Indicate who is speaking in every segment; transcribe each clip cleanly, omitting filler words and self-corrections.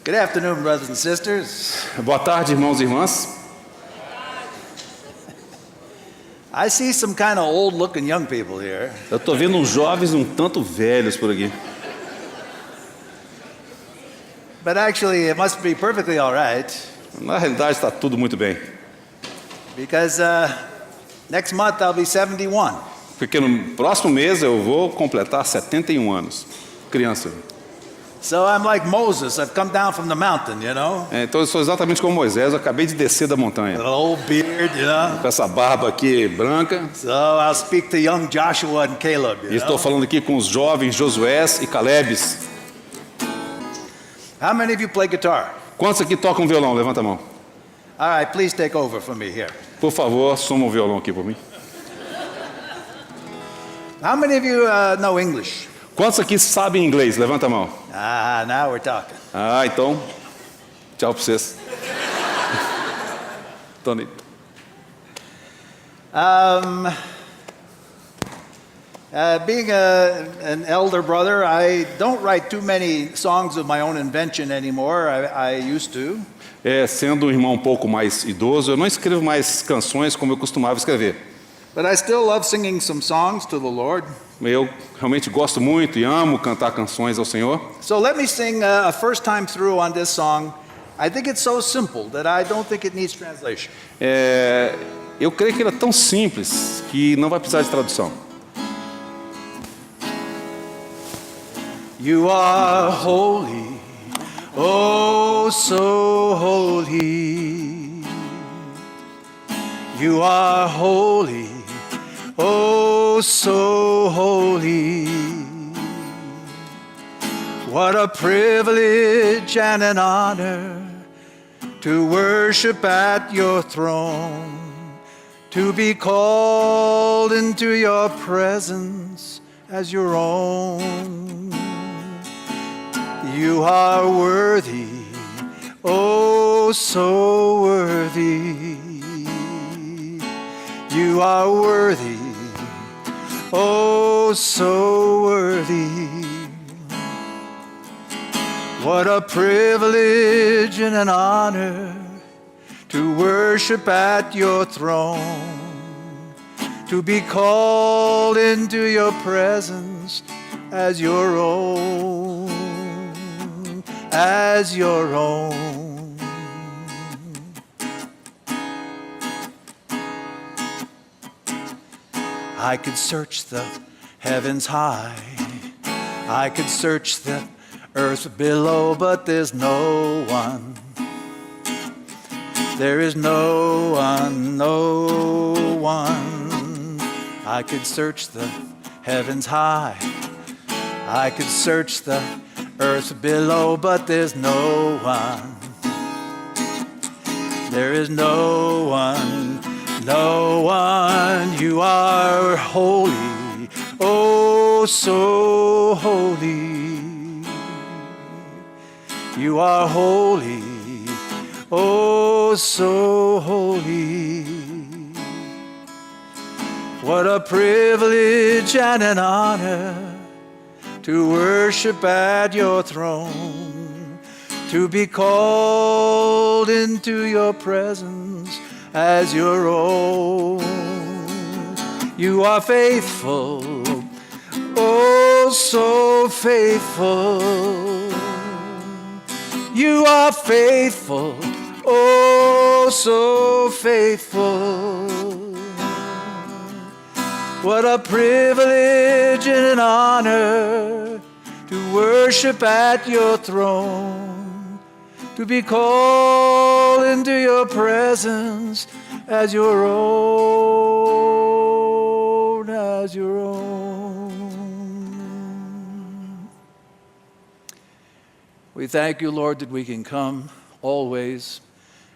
Speaker 1: Good afternoon, brothers and sisters.
Speaker 2: Boa tarde, irmãos e irmãs.
Speaker 1: I see some kind of old-looking young people here.
Speaker 2: Eu estou vendo uns jovens um tanto velhos por aqui.
Speaker 1: But actually, it must be perfectly all right,
Speaker 2: Na realidade está tudo muito bem.
Speaker 1: because next month I'll be 71.
Speaker 2: Porque no próximo mês eu vou completar 71 anos. Criança.
Speaker 1: So I'm like Moses. I've come down from the mountain, you know?
Speaker 2: Então eu sou exatamente como Moisés, eu acabei de descer da montanha.
Speaker 1: With an old beard, you know?
Speaker 2: Com essa barba aqui branca.
Speaker 1: So I'll speak to young Joshua and Caleb,
Speaker 2: E
Speaker 1: you
Speaker 2: estou
Speaker 1: know?
Speaker 2: falando aqui com os jovens Josués e Calebes.
Speaker 1: How many of you play guitar?
Speaker 2: Quantos aqui tocam violão? Levanta a mão.
Speaker 1: All right, please take over for me here.
Speaker 2: Por favor, soma o violão aqui por mim.
Speaker 1: How many of you know English?
Speaker 2: Quantos aqui sabem inglês? Levanta a mão.
Speaker 1: Ah, now we're talking.
Speaker 2: Ah, então, tchau para vocês. Tony.
Speaker 1: Being an elder brother, I don't write too many songs of my own invention anymore. I used to.
Speaker 2: Sendo um irmão um pouco mais idoso, eu não escrevo mais canções como eu costumava escrever.
Speaker 1: But I still love singing some songs to the Lord.
Speaker 2: Eu realmente gosto muito e amo cantar canções ao Senhor.
Speaker 1: So let me sing a first time through on this song. I think it's so simple that I don't think it needs translation.
Speaker 2: Eu creio que ele é tão simples que não vai precisar de tradução.
Speaker 1: You are holy, oh so holy. You are holy, oh so holy. What a privilege and an honor to worship at your throne, to be called into your presence as your own. You are worthy, oh so worthy. You are worthy, oh so worthy. What a privilege and an honor to worship at your throne, to be called into your presence as your own, as your own. I could search the heavens high, I could search the earth below, but there's no one. There is no one, no one. I could search the heavens high, I could search the earth below, but there's no one. There is no one, no one. You are holy, oh so holy. You are holy, oh so holy. What a privilege and an honor to worship at your throne, to be called into your presence as your own. You are faithful, oh so faithful. You are faithful, oh so faithful. What a privilege and an honor to worship at your throne, to be called into your presence as your own, as your own. We thank you, Lord, that we can come always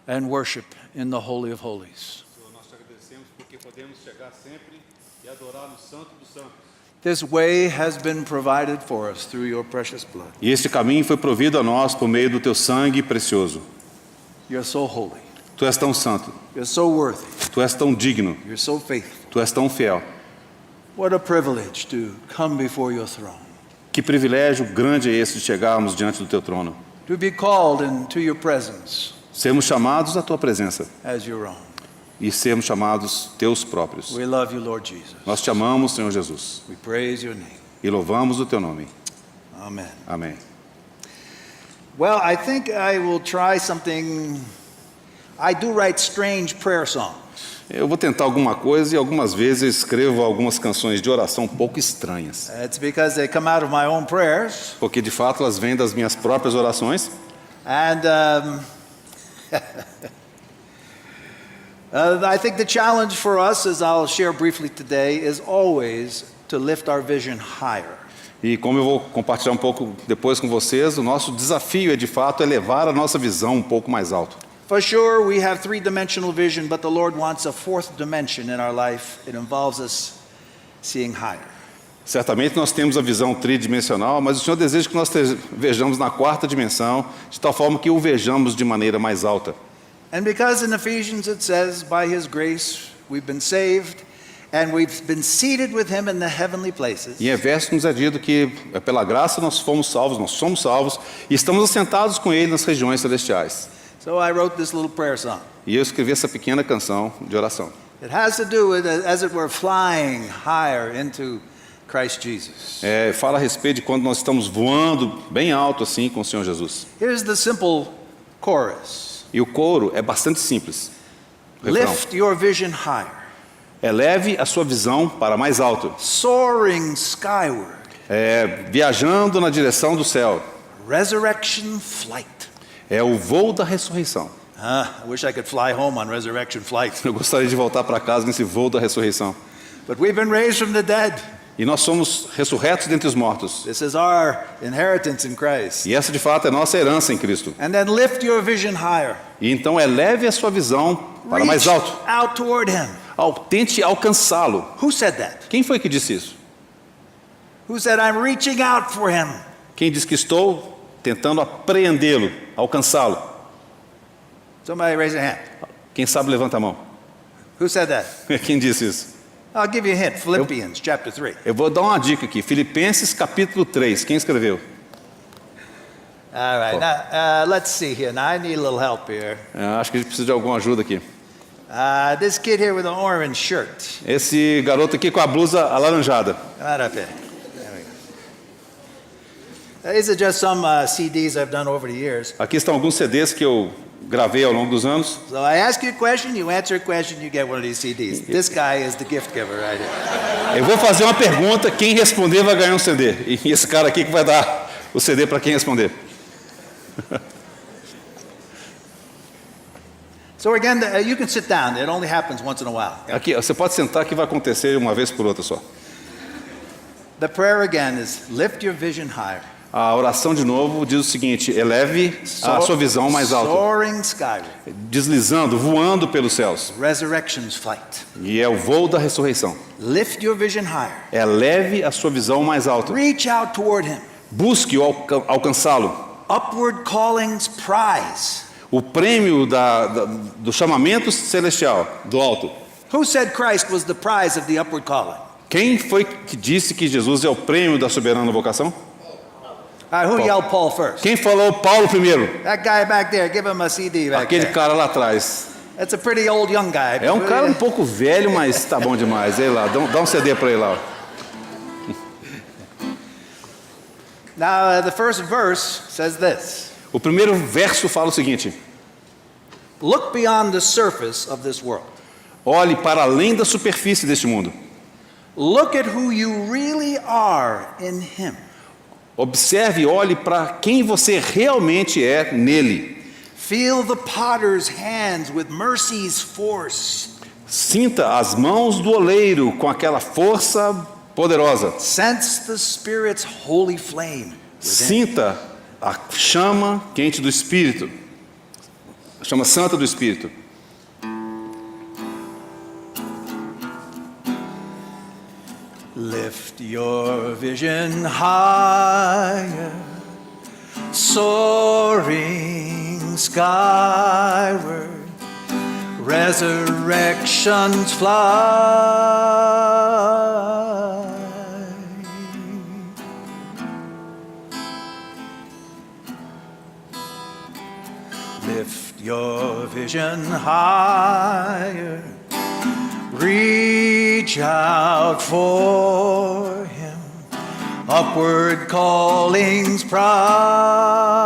Speaker 1: and worship in the Holy of Holies.
Speaker 2: Nós te agradecemos porque podemos chegar sempre e adorar no Santo dos Santos.
Speaker 1: This way has been provided for us through your precious blood.
Speaker 2: E este caminho foi provido a nós por meio do teu sangue precioso.
Speaker 1: You're so holy.
Speaker 2: Tu és tão santo,
Speaker 1: You're so worthy.
Speaker 2: tu és tão digno,
Speaker 1: You're so faithful.
Speaker 2: tu és tão fiel.
Speaker 1: What a privilege to come before your throne,
Speaker 2: Que privilégio grande é esse de chegarmos diante do teu trono,
Speaker 1: to be called into your presence
Speaker 2: sermos chamados à tua presença
Speaker 1: as your own.
Speaker 2: e sermos chamados teus próprios.
Speaker 1: We love you, Lord Jesus.
Speaker 2: Nós te amamos, Senhor Jesus,
Speaker 1: We praise your name.
Speaker 2: e louvamos o teu nome.
Speaker 1: Amen.
Speaker 2: Amém.
Speaker 1: Well, I think I will try something. I do write strange prayer songs.
Speaker 2: Eu vou tentar alguma coisa e algumas vezes eu escrevo algumas canções de oração um pouco estranhas,
Speaker 1: It's because they come out of my own prayers.
Speaker 2: porque de fato elas vêm das minhas próprias orações.
Speaker 1: And I think the challenge for us, as I'll share briefly today, is always to lift our vision higher.
Speaker 2: E como eu vou compartilhar um pouco depois com vocês, o nosso desafio é de fato elevar a nossa visão um pouco mais alto.
Speaker 1: For sure, we have three-dimensional vision, but the Lord wants a fourth dimension in our life. It involves us seeing higher.
Speaker 2: Certamente nós temos a visão tridimensional, mas o Senhor deseja que nós vejamos na quarta dimensão, de tal forma que o vejamos de maneira mais alta.
Speaker 1: And because in Ephesians it says, by His grace we've been saved, and we've been seated with Him in the heavenly places.
Speaker 2: E em Efésios nos é dito que pela graça nós fomos salvos, nós somos salvos, e estamos assentados com Ele nas regiões celestiais.
Speaker 1: So I wrote this little prayer song.
Speaker 2: E eu escrevi essa pequena canção de oração.
Speaker 1: It has to do with, as it were, flying higher into Christ Jesus.
Speaker 2: Fala a respeito de quando nós estamos voando bem alto assim com o Senhor Jesus.
Speaker 1: Here's the simple chorus.
Speaker 2: E o coro é bastante simples. O refrão.
Speaker 1: Lift your vision higher,
Speaker 2: Eleve a sua visão para mais alto.
Speaker 1: soaring skyward,
Speaker 2: Viajando na direção do céu.
Speaker 1: resurrection flight.
Speaker 2: É o voo da ressurreição.
Speaker 1: I wish I could fly home on resurrection flight.
Speaker 2: Eu gostaria de voltar para casa nesse voo da ressurreição.
Speaker 1: But we've been raised from the dead.
Speaker 2: E nós somos ressurretos dentre os mortos.
Speaker 1: This is our inheritance in Christ.
Speaker 2: E essa de fato é nossa herança em Cristo.
Speaker 1: And then lift your vision higher.
Speaker 2: E então eleve a sua visão para mais
Speaker 1: Reach
Speaker 2: alto.
Speaker 1: out toward Him.
Speaker 2: Tente alcançá-lo.
Speaker 1: Who said that?
Speaker 2: Quem foi que disse isso?
Speaker 1: Who said I'm reaching out for Him?
Speaker 2: Quem disse que estou tentando apreendê-lo, alcançá-lo?
Speaker 1: Somebody raise a hand.
Speaker 2: Quem sabe levanta a mão.
Speaker 1: Who said that?
Speaker 2: Quem disse isso?
Speaker 1: I'll give you a hint. Philippians chapter 3.
Speaker 2: Eu vou dar uma dica aqui. Filipenses capítulo 3. Quem escreveu?
Speaker 1: All right. Now, let's see here. Now, I need a little help here.
Speaker 2: Acho que a gente precisa de alguma ajuda aqui.
Speaker 1: This kid here with an orange shirt.
Speaker 2: Esse garoto aqui com a blusa alaranjada.
Speaker 1: Come on up here. There we go. These are just some CDs I've done over the years.
Speaker 2: Aqui estão alguns CDs que eu gravei ao longo dos anos.
Speaker 1: So I ask you a question, you answer a question, you get one of these CDs. This guy is the gift giver right here.
Speaker 2: Eu vou fazer uma pergunta, quem responder vai ganhar um CD. E esse cara aqui que vai dar o CD para quem responder.
Speaker 1: So again, you can sit down. It only happens once in a while.
Speaker 2: Aqui, você pode sentar que vai acontecer uma vez por outra só.
Speaker 1: The prayer again is lift your vision higher.
Speaker 2: A oração de novo diz o seguinte: eleve a sua visão mais alta,
Speaker 1: Soaring skyward.
Speaker 2: deslizando, voando pelos céus.
Speaker 1: Resurrection's flight.
Speaker 2: E é o voo da ressurreição.
Speaker 1: Lift your vision higher.
Speaker 2: Eleve a sua visão mais alta.
Speaker 1: Reach out toward Him.
Speaker 2: Busque alcançá-lo.
Speaker 1: Upward calling's prize.
Speaker 2: O prêmio do chamamento celestial, do alto.
Speaker 1: Who said Christ was the prize of the upward calling?
Speaker 2: Quem foi que disse que Jesus é o prêmio da soberana vocação?
Speaker 1: Who yelled Paul first?
Speaker 2: Quem falou Paulo primeiro?
Speaker 1: That guy back there. Give him a CD back
Speaker 2: Aquele
Speaker 1: there.
Speaker 2: cara lá atrás.
Speaker 1: That's a pretty old young guy.
Speaker 2: É um cara um pouco velho, mas tá bom demais. Ele lá, dá um CD para ele lá.
Speaker 1: Now, the first verse says this.
Speaker 2: O primeiro verso fala o seguinte:
Speaker 1: Look beyond the surface of this world.
Speaker 2: olhe para além da superfície deste mundo.
Speaker 1: Look at who you really are in Him.
Speaker 2: Observe e olhe para quem você realmente é nele.
Speaker 1: Feel the potter's hands with mercy's force.
Speaker 2: Sinta as mãos do oleiro com aquela força poderosa.
Speaker 1: Sense the Spirit's holy flame within.
Speaker 2: Sinta a chama quente do Espírito, a chama santa do Espírito.
Speaker 1: Lift your vision higher, soaring skyward, resurrection's flight. Lift your vision higher. Reach out for him. Upward calling's prize.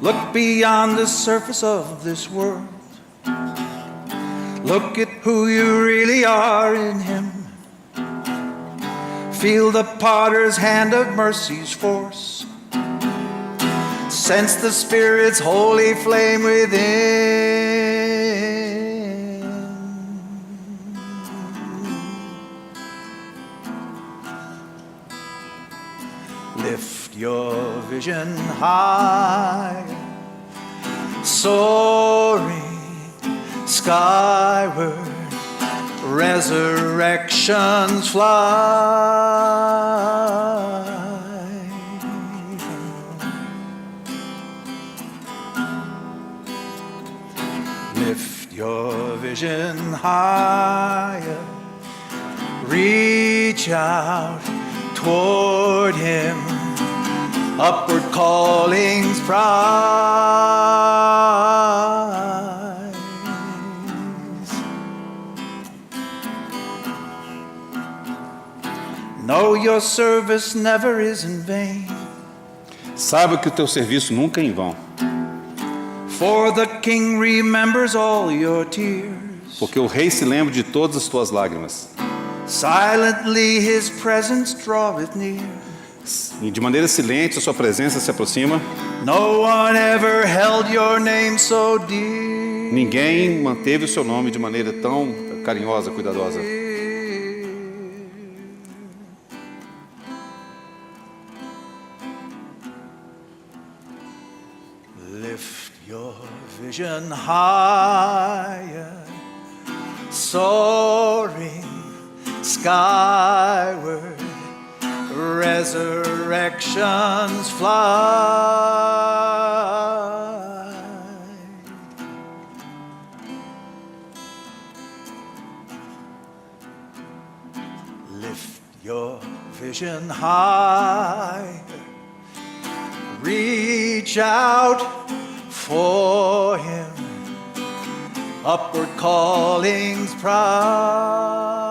Speaker 1: Look beyond the surface of this world. Look at who you really are in him. Feel the potter's hand of mercy's force. Sense the Spirit's holy flame within. Lift your vision high, soaring skyward, resurrection's fly. Lift your vision higher, reach out toward him, upward calling's prize. Know your service never is in vain.
Speaker 2: Saiba que o teu serviço nunca é em vão,
Speaker 1: For the King remembers all your tears.
Speaker 2: porque o Rei se lembra de todas as tuas lágrimas.
Speaker 1: Silently his presence draweth near.
Speaker 2: E de maneira silente a sua presença se aproxima.
Speaker 1: No one ever held your name so dear.
Speaker 2: Ninguém manteve o seu nome de maneira tão carinhosa, cuidadosa.
Speaker 1: Lift your vision higher, soaring skyward, resurrection's fly. Lift your vision higher, reach out for him, upward calling's prize.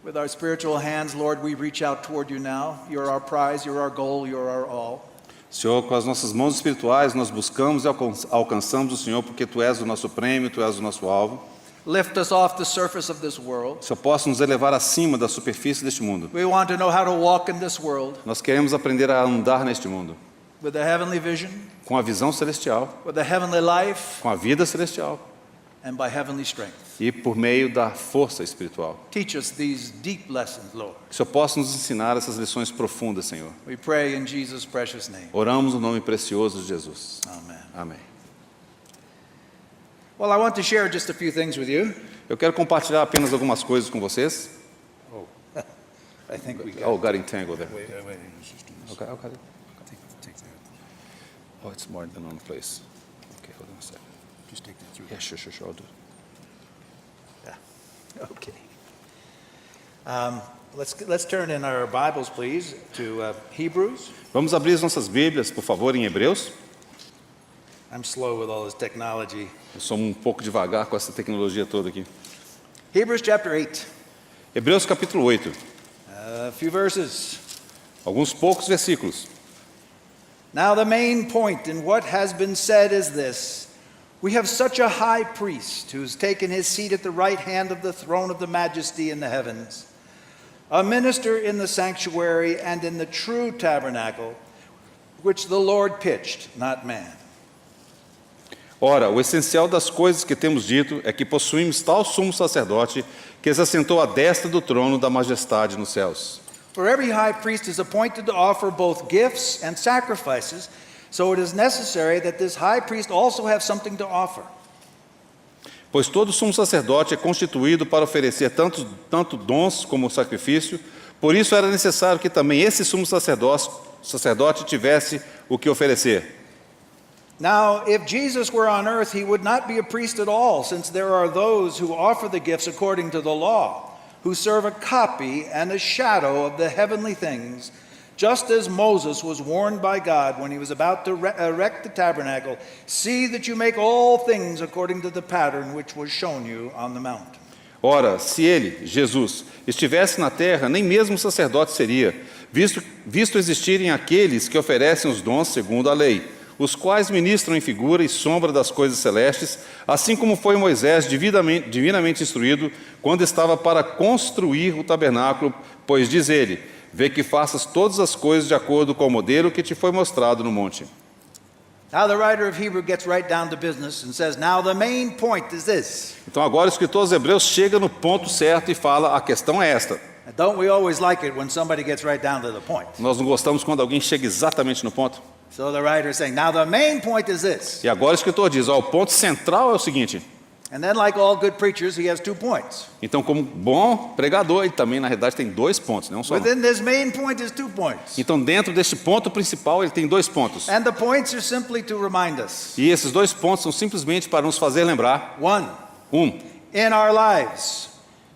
Speaker 1: With our spiritual hands, Lord, we reach out toward you now. You're our prize, you're our goal, you're our all.
Speaker 2: Senhor, com as nossas mãos espirituais, nós buscamos e alcançamos o Senhor, porque Tu és o nosso prêmio, Tu és o nosso alvo.
Speaker 1: Lift us off the surface of this world.
Speaker 2: Senhor, possa nos elevar acima da superfície deste mundo.
Speaker 1: We want to know how to walk in this world
Speaker 2: Nós queremos aprender a andar neste mundo,
Speaker 1: with a heavenly vision,
Speaker 2: com a visão celestial,
Speaker 1: with a heavenly life,
Speaker 2: com a vida celestial
Speaker 1: and by heavenly strength.
Speaker 2: e por meio da força espiritual.
Speaker 1: Teach us these deep lessons, Lord.
Speaker 2: Que o Senhor possa nos ensinar essas lições profundas, Senhor.
Speaker 1: We pray in Jesus' precious name.
Speaker 2: Oramos no nome precioso de Jesus.
Speaker 1: Amen.
Speaker 2: Amém.
Speaker 1: Well, I want to share just a few things with you.
Speaker 2: Eu quero compartilhar apenas algumas coisas com vocês.
Speaker 1: I think we
Speaker 2: Oh, got entangled there.
Speaker 1: Wait.
Speaker 2: Okay, okay. Oh, it's more than one place. Okay, hold on a second.
Speaker 1: Just take that through.
Speaker 2: Yeah, sure, I'll do it.
Speaker 1: Okay. Let's turn in our Bibles, please, to Hebrews.
Speaker 2: Vamos abrir as nossas Bíblias, por favor, em Hebreus.
Speaker 1: I'm slow with all this technology.
Speaker 2: Eu sou um pouco devagar com essa tecnologia toda aqui.
Speaker 1: Hebrews chapter 8.
Speaker 2: Hebreus capítulo 8.
Speaker 1: A few verses.
Speaker 2: Alguns poucos versículos.
Speaker 1: Now the main point in what has been said is this. We have such a high priest who has taken his seat at the right hand of the throne of the majesty in the heavens, a minister in the sanctuary and in the true tabernacle, which the Lord pitched, not man.
Speaker 2: Ora, o essencial das coisas que temos dito é que possuímos tal sumo sacerdote que se assentou à destra do trono da majestade nos céus.
Speaker 1: For every high priest is appointed to offer both gifts and sacrifices, so it is necessary that this high priest also have something to offer.
Speaker 2: Pois todo sumo sacerdote é constituído para oferecer tanto dons como sacrifício, por isso era necessário que também esse sumo sacerdote tivesse o que oferecer.
Speaker 1: Now, if Jesus were on earth, he would not be a priest at all, since there are those who offer the gifts according to the law, who serve a copy and a shadow of the heavenly things, just as Moses was warned by God when he was about to erect the tabernacle, see that you make all things according to the pattern which was shown you on the mountain.
Speaker 2: Ora, se ele, Jesus, estivesse na terra, nem mesmo sacerdote seria, visto existirem aqueles que oferecem os dons segundo a lei, os quais ministram em figura e sombra das coisas celestes, assim como foi Moisés divinamente instruído, quando estava para construir o tabernáculo, pois diz ele, vê que faças todas as coisas de acordo com o modelo que te foi mostrado no monte.
Speaker 1: Now the writer of Hebrews gets right down to business and says, now the main point is this.
Speaker 2: Então agora o escritor aos Hebreus chega no ponto certo e fala, a questão é esta.
Speaker 1: Don't we always like it when somebody gets right down to the point?
Speaker 2: Nós não gostamos quando alguém chega exatamente no ponto?
Speaker 1: So the writer is saying, now the main point is this.
Speaker 2: E agora o escritor diz, ó, o ponto central é o seguinte.
Speaker 1: And then, like all good preachers, he has 2 points.
Speaker 2: Então, como bom pregador, ele também, na realidade, tem 2 pontos, não só um.
Speaker 1: Within this main point is 2 points.
Speaker 2: Então, dentro deste ponto principal, ele tem 2 pontos.
Speaker 1: And the points are simply to remind us.
Speaker 2: E esses 2 pontos são simplesmente para nos fazer lembrar.
Speaker 1: 1, in our lives,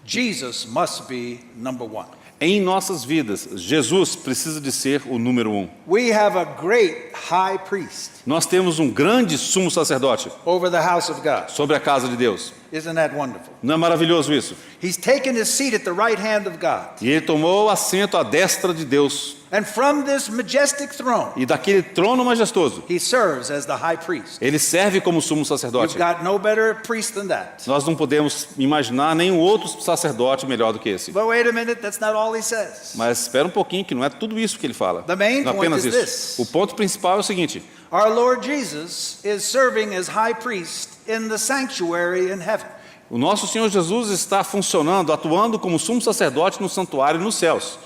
Speaker 1: Jesus must be number 1.
Speaker 2: Em nossas vidas, Jesus precisa de ser o número 1.
Speaker 1: We have a great high priest
Speaker 2: Nós temos um grande sumo sacerdote
Speaker 1: over the house of God.
Speaker 2: sobre a casa de Deus.
Speaker 1: Isn't that wonderful?
Speaker 2: Não é maravilhoso isso?
Speaker 1: He's taken his seat at the right hand of God.
Speaker 2: E ele tomou assento à destra de Deus.
Speaker 1: And from this majestic throne,
Speaker 2: E daquele trono majestoso,
Speaker 1: he serves as the high priest.
Speaker 2: ele serve como sumo sacerdote.
Speaker 1: You've got no better priest than that.
Speaker 2: Nós não podemos imaginar nenhum outro sacerdote melhor do que esse.
Speaker 1: But wait a minute, that's not all he says.
Speaker 2: Mas espera um pouquinho, que não é tudo isso que ele fala.
Speaker 1: The main
Speaker 2: Não
Speaker 1: point
Speaker 2: apenas
Speaker 1: is
Speaker 2: isso.
Speaker 1: this.
Speaker 2: O ponto principal é o seguinte.
Speaker 1: Our Lord Jesus is serving as high priest in the sanctuary in heaven.
Speaker 2: O nosso Senhor Jesus está funcionando, atuando como sumo sacerdote no santuário nos céus.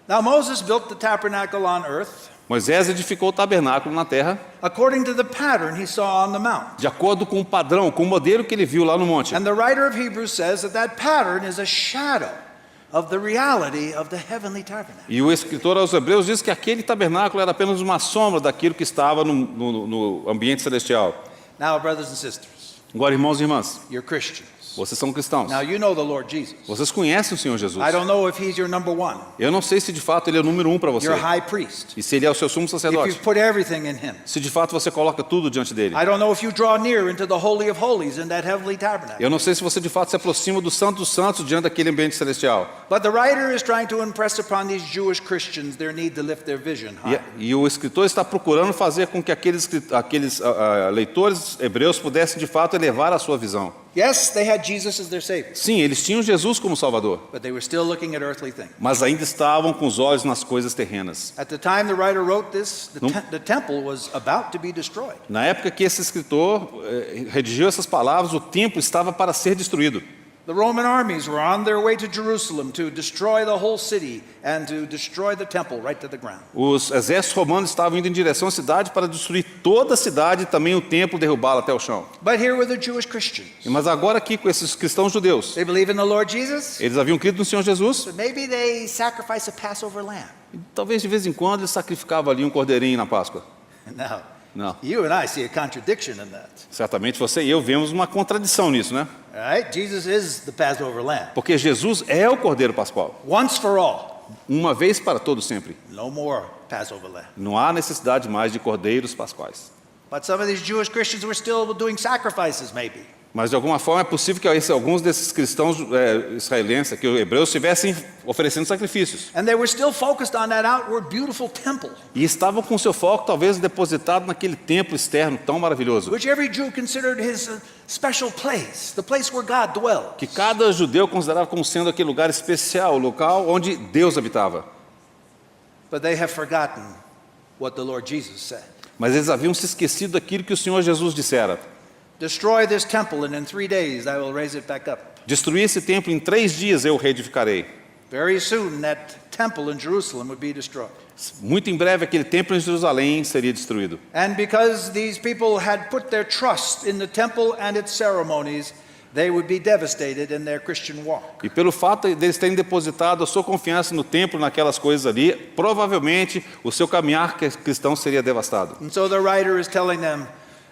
Speaker 1: Now Moses built the tabernacle on earth
Speaker 2: Moisés edificou o tabernáculo na terra
Speaker 1: according to the pattern he saw on the mount.
Speaker 2: de acordo com o padrão, com o modelo que ele viu lá no monte.
Speaker 1: And the writer of Hebrews says that pattern is a shadow of the reality of the heavenly tabernacle.
Speaker 2: E o escritor aos Hebreus diz que aquele tabernáculo era apenas uma sombra daquilo que estava no ambiente celestial.
Speaker 1: Now, brothers and sisters,
Speaker 2: Agora, irmãos e irmãs,
Speaker 1: you're Christians.
Speaker 2: vocês são cristãos.
Speaker 1: Now, you know the Lord Jesus.
Speaker 2: Vocês conhecem o Senhor Jesus.
Speaker 1: I don't know if he's your number 1,
Speaker 2: Eu não sei se de fato ele é o número 1 para você.
Speaker 1: your high priest,
Speaker 2: E se ele é o seu sumo
Speaker 1: if
Speaker 2: sacerdote.
Speaker 1: you've put everything in him.
Speaker 2: Se de fato você coloca tudo diante dele.
Speaker 1: I don't know if you draw near into the Holy of Holies in that heavenly tabernacle.
Speaker 2: Eu não sei se você de fato se aproxima do Santo dos Santos diante daquele ambiente celestial.
Speaker 1: But the writer is trying to impress upon these Jewish Christians their need to lift their vision high.
Speaker 2: E o escritor está procurando fazer com que aqueles leitores hebreus pudessem de fato elevar a sua visão.
Speaker 1: Yes, they had Jesus as their Savior,
Speaker 2: Sim, eles tinham Jesus como Salvador,
Speaker 1: but they were still looking at earthly things.
Speaker 2: mas ainda estavam com os olhos nas coisas terrenas.
Speaker 1: At the time the writer wrote this, the temple was about to be destroyed.
Speaker 2: Na época que esse escritor redigiu essas palavras, o templo estava para ser destruído.
Speaker 1: The Roman armies were on their way to Jerusalem to destroy the whole city and to destroy the temple right to the ground.
Speaker 2: Os exércitos romanos estavam indo em direção à cidade para destruir toda a cidade e também o templo, derrubá-lo até o chão.
Speaker 1: But here were the Jewish Christians.
Speaker 2: Mas agora aqui com esses cristãos judeus,
Speaker 1: They believe in the Lord Jesus,
Speaker 2: eles haviam crido no Senhor Jesus,
Speaker 1: but maybe they sacrifice a Passover lamb.
Speaker 2: e talvez de vez em quando eles sacrificavam ali um cordeirinho na Páscoa.
Speaker 1: No.
Speaker 2: Não.
Speaker 1: You and I see a contradiction in that.
Speaker 2: Certamente você e eu vemos uma contradição nisso, né?
Speaker 1: All right? Jesus is the Passover lamb.
Speaker 2: Porque Jesus é o Cordeiro Pascual,
Speaker 1: Once for all.
Speaker 2: uma vez para todo sempre.
Speaker 1: No more Passover lamb.
Speaker 2: Não há necessidade mais de cordeiros pascuais.
Speaker 1: But some of these Jewish Christians were still doing sacrifices, maybe.
Speaker 2: Mas de alguma forma é possível que alguns desses cristãos israelenses, que os hebreus, estivessem oferecendo sacrifícios.
Speaker 1: And they were still focused on that outward beautiful temple,
Speaker 2: E estavam com seu foco talvez depositado naquele templo externo tão maravilhoso,
Speaker 1: which every Jew considered his special place, the place where God dwelt.
Speaker 2: que cada judeu considerava como sendo aquele lugar especial, o local onde Deus habitava.
Speaker 1: But they have forgotten what the Lord Jesus said.
Speaker 2: Mas eles haviam se esquecido daquilo que o Senhor Jesus dissera.
Speaker 1: Destroy this temple and in 3 days I will raise it back up.
Speaker 2: Destruir esse templo, em 3 dias eu o reedificarei.
Speaker 1: Very soon that temple in Jerusalem would be destroyed.
Speaker 2: Muito em breve aquele templo em Jerusalém seria destruído.
Speaker 1: And because these people had put their trust in the temple and its ceremonies, they would be devastated in their Christian walk.
Speaker 2: E pelo fato deles terem depositado a sua confiança no templo, naquelas coisas ali, provavelmente o seu caminhar cristão seria devastado.
Speaker 1: And so the writer is telling them,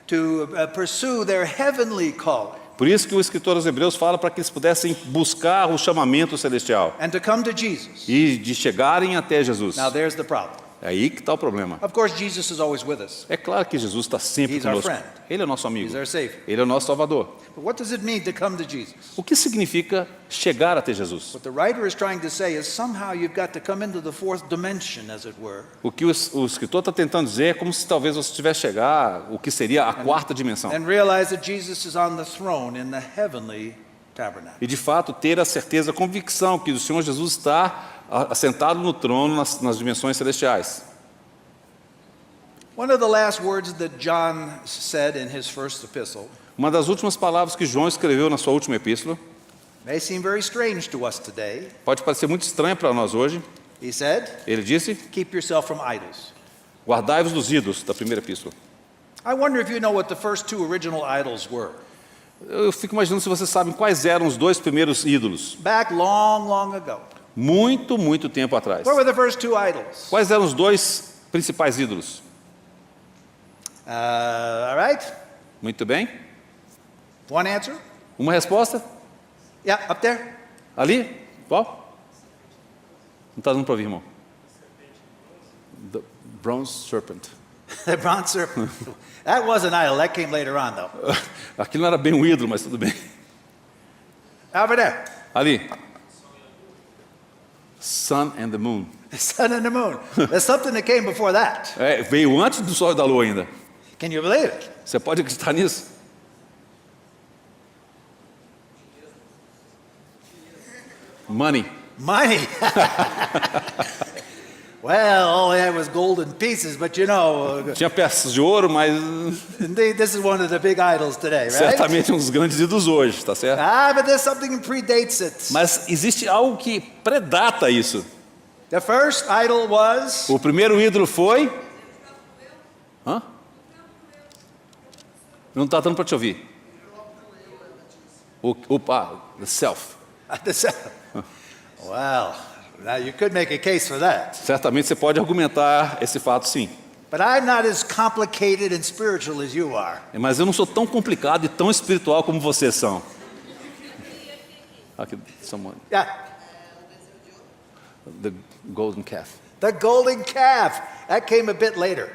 Speaker 1: to pursue their heavenly calling
Speaker 2: Por isso que o escritor aos Hebreus fala para que eles pudessem buscar o chamamento celestial
Speaker 1: and to come to Jesus.
Speaker 2: e de chegarem até Jesus.
Speaker 1: Now there's the problem.
Speaker 2: É aí que está o problema.
Speaker 1: Of course, Jesus is always with us.
Speaker 2: É claro que Jesus está sempre
Speaker 1: He's our
Speaker 2: conosco.
Speaker 1: friend.
Speaker 2: Ele é nosso amigo.
Speaker 1: He's our Savior.
Speaker 2: Ele é o nosso Salvador.
Speaker 1: But what does it mean to come to Jesus?
Speaker 2: O que significa chegar até Jesus?
Speaker 1: What the writer is trying to say is somehow you've got to come into the fourth dimension, as it were,
Speaker 2: O que o escritor está tentando dizer é como se talvez você tivesse chegar o que seria a quarta dimensão.
Speaker 1: and realize that Jesus is on the throne in the heavenly tabernacle.
Speaker 2: E de fato ter a certeza, a convicção que o Senhor Jesus está assentado no trono nas dimensões celestiais.
Speaker 1: One of the last words that John said in his first epistle
Speaker 2: Uma das últimas palavras que João escreveu na sua última epístola,
Speaker 1: may seem very strange to us today.
Speaker 2: pode parecer muito estranha para nós hoje.
Speaker 1: He said,
Speaker 2: Ele disse:
Speaker 1: keep yourself from idols.
Speaker 2: guardai-vos dos ídolos, da primeira epístola.
Speaker 1: I wonder if you know what the first two original idols were.
Speaker 2: Eu fico imaginando se vocês sabem quais eram os dois primeiros ídolos.
Speaker 1: Back long, long ago.
Speaker 2: Muito, muito tempo atrás.
Speaker 1: What were the first two idols?
Speaker 2: Quais eram os dois principais ídolos?
Speaker 1: All right?
Speaker 2: Muito bem.
Speaker 1: One answer?
Speaker 2: Uma resposta?
Speaker 1: Yeah, up there.
Speaker 2: Ali? Qual? Não está dando para ouvir, irmão. The bronze serpent.
Speaker 1: The bronze serpent. That was an idol. That came later on, though.
Speaker 2: Aquilo não era bem um ídolo, mas tudo bem.
Speaker 1: Over there.
Speaker 2: Ali. Sun and the moon.
Speaker 1: The sun and the moon. There's something that came before that.
Speaker 2: É, veio antes do sol e da lua ainda.
Speaker 1: Can you believe it?
Speaker 2: Você pode acreditar nisso? Money.
Speaker 1: Money. Well, all they had was golden pieces, but you know,
Speaker 2: Tinha peças de ouro, mas
Speaker 1: indeed, this is one of the big idols today, right?
Speaker 2: certamente um dos grandes ídolos hoje, tá certo?
Speaker 1: Ah, but there's something that predates it.
Speaker 2: Mas existe algo que predata isso.
Speaker 1: The first idol was
Speaker 2: O primeiro ídolo foi... Hã? Não está dando para te ouvir. The self.
Speaker 1: the sun. Well, now you could make a case for that.
Speaker 2: Certamente você pode argumentar esse fato, sim.
Speaker 1: But I'm not as complicated and spiritual as you are.
Speaker 2: Mas eu não sou tão complicado e tão espiritual como vocês são. Aqui, someone.
Speaker 1: Yeah,
Speaker 2: The golden calf.
Speaker 1: the golden calf. That came a bit later.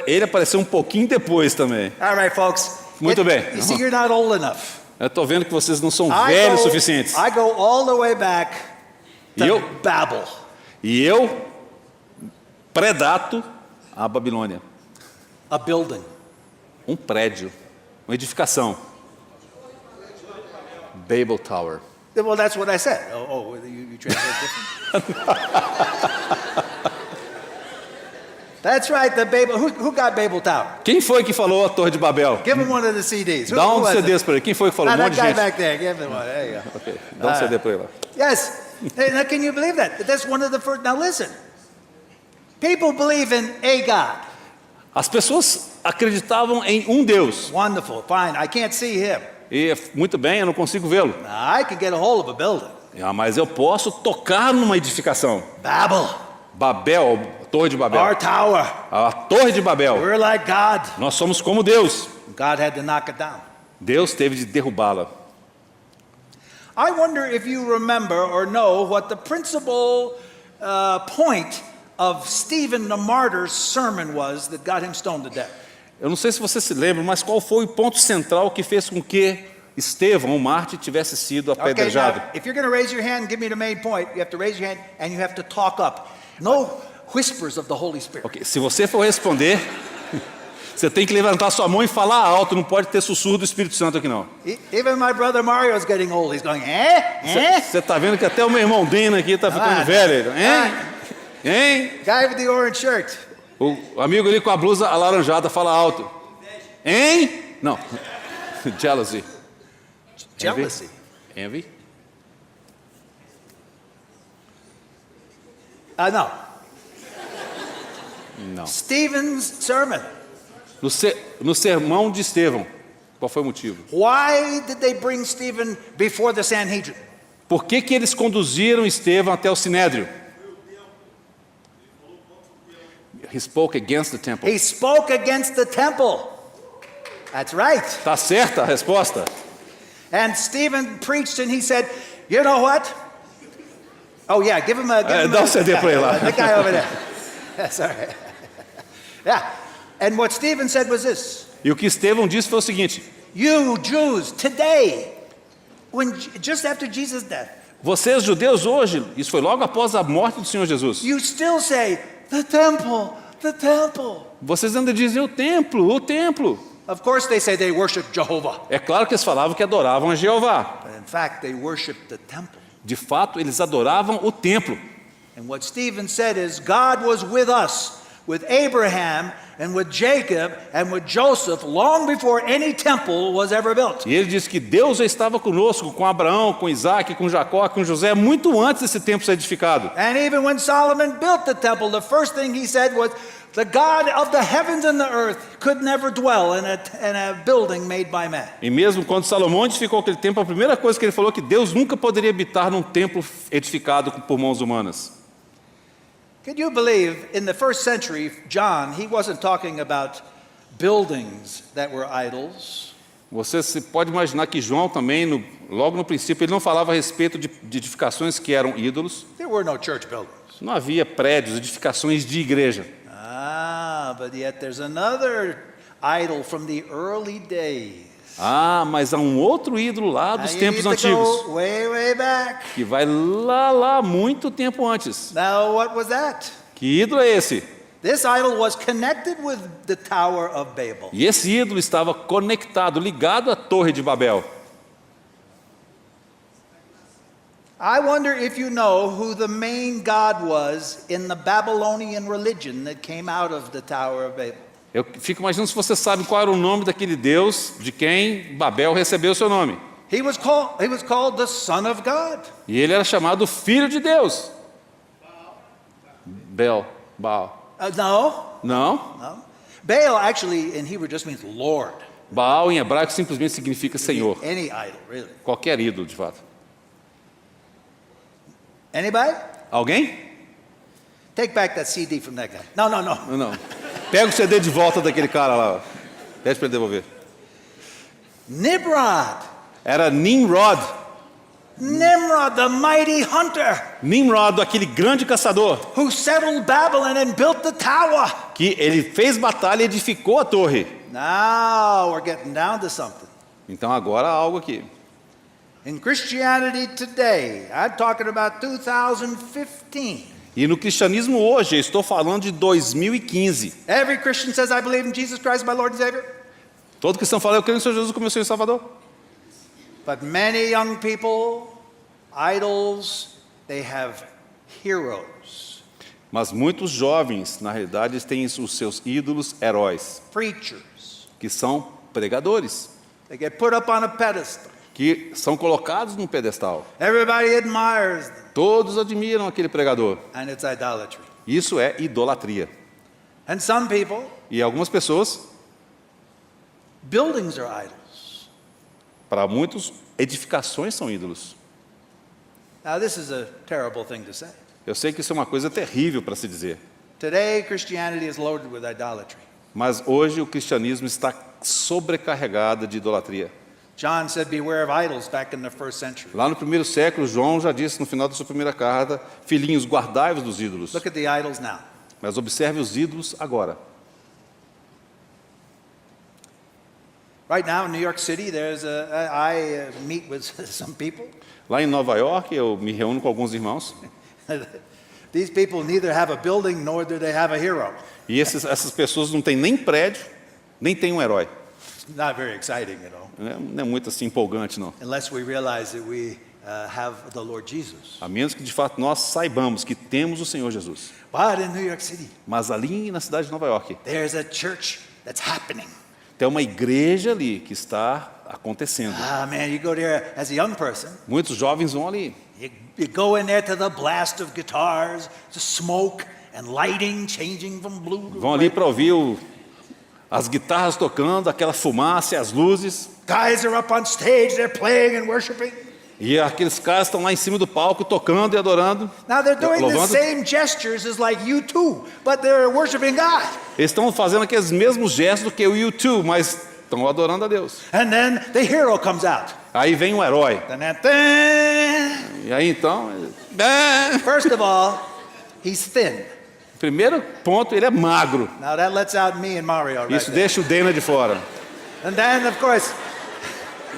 Speaker 2: Ele apareceu um pouquinho depois também.
Speaker 1: All right, folks.
Speaker 2: Muito bem.
Speaker 1: You see, you're not old enough.
Speaker 2: Eu estou vendo que vocês não são velhos o suficientes.
Speaker 1: I go all the way back to
Speaker 2: E eu?
Speaker 1: Babel.
Speaker 2: E eu predato a Babilônia.
Speaker 1: A building.
Speaker 2: Um prédio, uma edificação. Babel Tower.
Speaker 1: Well, that's what I said. Oh, you translate different? That's right, the Babel. Who got Babel Tower?
Speaker 2: Quem foi que falou a Torre de Babel?
Speaker 1: Give him one of the CDs.
Speaker 2: Dá
Speaker 1: Who
Speaker 2: um
Speaker 1: was it?
Speaker 2: CDs para ele. Quem foi que falou? Um
Speaker 1: That
Speaker 2: monte de
Speaker 1: guy
Speaker 2: gente.
Speaker 1: back there. Give him one. There you go.
Speaker 2: Ok, dá um CD para ele lá.
Speaker 1: Yes. Hey, now, can you believe that? That's one of the first. Now, listen. People believe in a God.
Speaker 2: As pessoas acreditavam em um Deus.
Speaker 1: Wonderful. Fine. I can't see him.
Speaker 2: E muito bem, eu não consigo vê-lo.
Speaker 1: Now, I can get a hold of a building.
Speaker 2: Mas eu posso tocar numa edificação.
Speaker 1: Babel.
Speaker 2: Babel, Torre de Babel.
Speaker 1: Our tower.
Speaker 2: A Torre de Babel.
Speaker 1: We're like God.
Speaker 2: Nós somos como Deus.
Speaker 1: God had to knock it down.
Speaker 2: Deus teve de derrubá-la.
Speaker 1: I wonder if you remember or know what the principal point of Stephen the martyr's sermon was that got him stoned to death.
Speaker 2: Eu não sei se você se lembra, mas qual foi o ponto central que fez com que Estevão, o mártir, tivesse sido
Speaker 1: Okay,
Speaker 2: apedrejado?
Speaker 1: now, if you're going to raise your hand and give me the main point, you have to raise your hand and you have to talk up. No whispers of the Holy Spirit.
Speaker 2: Ok, se você for responder, você tem que levantar sua mão e falar alto, não pode ter sussurro do Espírito Santo aqui não.
Speaker 1: Even my brother Mario is getting old. He's going, eh?
Speaker 2: Você está vendo que até o meu irmão Dino aqui está ficando velho. Hein? Hein?
Speaker 1: Guy with the orange shirt.
Speaker 2: O amigo ali com a blusa alaranjada fala alto. Hein? Não. Jealousy.
Speaker 1: Jealousy.
Speaker 2: Envy?
Speaker 1: No.
Speaker 2: Não.
Speaker 1: Stephen's sermon.
Speaker 2: No sermão de Estevão, qual foi o motivo?
Speaker 1: Why did they bring Stephen before the Sanhedrin?
Speaker 2: Por que eles conduziram Estevão até o Sinédrio? He spoke against the temple.
Speaker 1: He spoke against the temple. That's right.
Speaker 2: Tá certa a resposta?
Speaker 1: And Stephen preached and he said, you know what? Oh yeah, give him a...
Speaker 2: Dá CD pra ele lá.
Speaker 1: The guy over there. That's all right. Yeah. And what Stephen said was this.
Speaker 2: E o que Estevão disse foi o seguinte:
Speaker 1: You Jews, today, just after Jesus' death,
Speaker 2: vocês judeus hoje, isso foi logo após a morte do Senhor Jesus,
Speaker 1: you still say, the temple, the temple.
Speaker 2: vocês ainda dizem o templo, o templo.
Speaker 1: Of course they say they worship Jehovah.
Speaker 2: É claro que eles falavam que adoravam a Jeová.
Speaker 1: But in fact, they worship the temple.
Speaker 2: De fato, eles adoravam o templo.
Speaker 1: And what Stephen said is, God was with us, with Abraham and with Jacob and with Joseph long before any temple was ever built.
Speaker 2: E ele disse que Deus já estava conosco, com Abraão, com Isaac, com Jacó, com José, muito antes desse templo ser edificado.
Speaker 1: And even when Solomon built the temple, the first thing he said was, the God of the heavens and the earth could never dwell in a building made by man.
Speaker 2: E mesmo quando Salomão edificou aquele templo, a primeira coisa que ele falou é que Deus nunca poderia habitar num templo edificado por mãos humanas.
Speaker 1: Could you believe in the first century, John, he wasn't talking about buildings that were idols.
Speaker 2: Você se pode imaginar que João também, logo no princípio, ele não falava a respeito de edificações que eram ídolos.
Speaker 1: There were no church buildings.
Speaker 2: Não havia prédios, edificações de igreja.
Speaker 1: But yet there's another idol from the early days.
Speaker 2: Mas há um outro ídolo lá dos
Speaker 1: Now you
Speaker 2: tempos
Speaker 1: need to
Speaker 2: antigos,
Speaker 1: go way back.
Speaker 2: que vai lá, muito tempo antes.
Speaker 1: Now what was that?
Speaker 2: Que ídolo é esse?
Speaker 1: This idol was connected with the Tower of Babel.
Speaker 2: E esse ídolo estava conectado, ligado à Torre de Babel.
Speaker 1: I wonder if you know who the main god was in the Babylonian religion that came out of the Tower of Babel.
Speaker 2: Eu fico imaginando se você sabe qual era o nome daquele Deus de quem Babel recebeu o seu nome.
Speaker 1: He was called the Son of God.
Speaker 2: E ele era chamado Filho de Deus. Baal.
Speaker 1: No.
Speaker 2: Não.
Speaker 1: Baal actually in Hebrew just means Lord.
Speaker 2: Baal em hebraico simplesmente significa Senhor.
Speaker 1: Any idol, really.
Speaker 2: Qualquer ídolo, de fato.
Speaker 1: Anybody?
Speaker 2: Alguém?
Speaker 1: Take back that CD from that guy. No.
Speaker 2: Não. Pega o CD de volta daquele cara lá. Pede para ele devolver.
Speaker 1: Nimrod.
Speaker 2: Era Nimrod.
Speaker 1: Nimrod, the mighty hunter,
Speaker 2: Nimrod, aquele grande caçador,
Speaker 1: who settled Babylon and built the tower.
Speaker 2: que ele fez batalha e edificou a torre.
Speaker 1: Now we're getting down to something.
Speaker 2: Então agora há algo aqui.
Speaker 1: In Christianity today, I'm talking about 2015.
Speaker 2: E no cristianismo hoje, eu estou falando de 2015.
Speaker 1: Every Christian says, I believe in Jesus Christ, my Lord and Savior.
Speaker 2: Todo cristão fala, eu creio no Senhor Jesus como meu Senhor e Salvador.
Speaker 1: But many young people, idols, they have heroes,
Speaker 2: Mas muitos jovens, na realidade, têm os seus ídolos heróis,
Speaker 1: preachers.
Speaker 2: que são pregadores,
Speaker 1: They get put up on a pedestal.
Speaker 2: que são colocados num pedestal.
Speaker 1: Everybody admires them,
Speaker 2: Todos admiram aquele pregador.
Speaker 1: and it's idolatry.
Speaker 2: Isso é idolatria.
Speaker 1: And some people,
Speaker 2: E algumas pessoas,
Speaker 1: buildings are idols.
Speaker 2: para muitos, edificações são ídolos.
Speaker 1: Now, this is a terrible thing to say.
Speaker 2: Eu sei que isso é uma coisa terrível para se dizer.
Speaker 1: Today, Christianity is loaded with idolatry.
Speaker 2: Mas hoje o cristianismo está sobrecarregado de idolatria.
Speaker 1: John said, beware of idols back in the first century.
Speaker 2: Lá no primeiro século, João já disse no final da sua primeira carta, filhinhos, guardai-vos dos ídolos.
Speaker 1: Look at the idols now.
Speaker 2: Mas observe os ídolos agora.
Speaker 1: Right now in New York City, I meet with some people.
Speaker 2: Lá em Nova York, eu me reúno com alguns irmãos.
Speaker 1: These people neither have a building nor do they have a hero.
Speaker 2: E essas pessoas não têm nem prédio, nem têm um herói.
Speaker 1: It's not very exciting,
Speaker 2: Não é muito assim empolgante, não.
Speaker 1: unless we realize that we have the Lord Jesus.
Speaker 2: A menos que de fato nós saibamos que temos o Senhor Jesus.
Speaker 1: But in New York City,
Speaker 2: Mas ali na cidade de Nova York,
Speaker 1: there's a church that's happening.
Speaker 2: tem uma igreja ali que está acontecendo.
Speaker 1: Man, you go there as a young person.
Speaker 2: Muitos jovens vão ali.
Speaker 1: You go in there to the blast of guitars, to smoke and lighting changing from blue to
Speaker 2: Vão ali
Speaker 1: red.
Speaker 2: para ouvir as guitarras tocando, aquela fumaça e as luzes.
Speaker 1: Guys are up on stage, they're playing and worshiping.
Speaker 2: E aqueles caras estão lá em cima do palco tocando e adorando.
Speaker 1: Now they're doing the
Speaker 2: Louvando.
Speaker 1: same gestures as like U2, but they're worshiping God.
Speaker 2: Eles estão fazendo aqueles mesmos gestos do que o U2, mas estão adorando a Deus.
Speaker 1: And then the hero comes out.
Speaker 2: Aí vem um herói.
Speaker 1: Dun, dun, dun.
Speaker 2: E aí então,
Speaker 1: First of all, he's thin.
Speaker 2: primeiro ponto, ele é magro.
Speaker 1: Now that lets out me and Mario right
Speaker 2: Isso
Speaker 1: there.
Speaker 2: deixa o Dana de fora.
Speaker 1: And then, of course,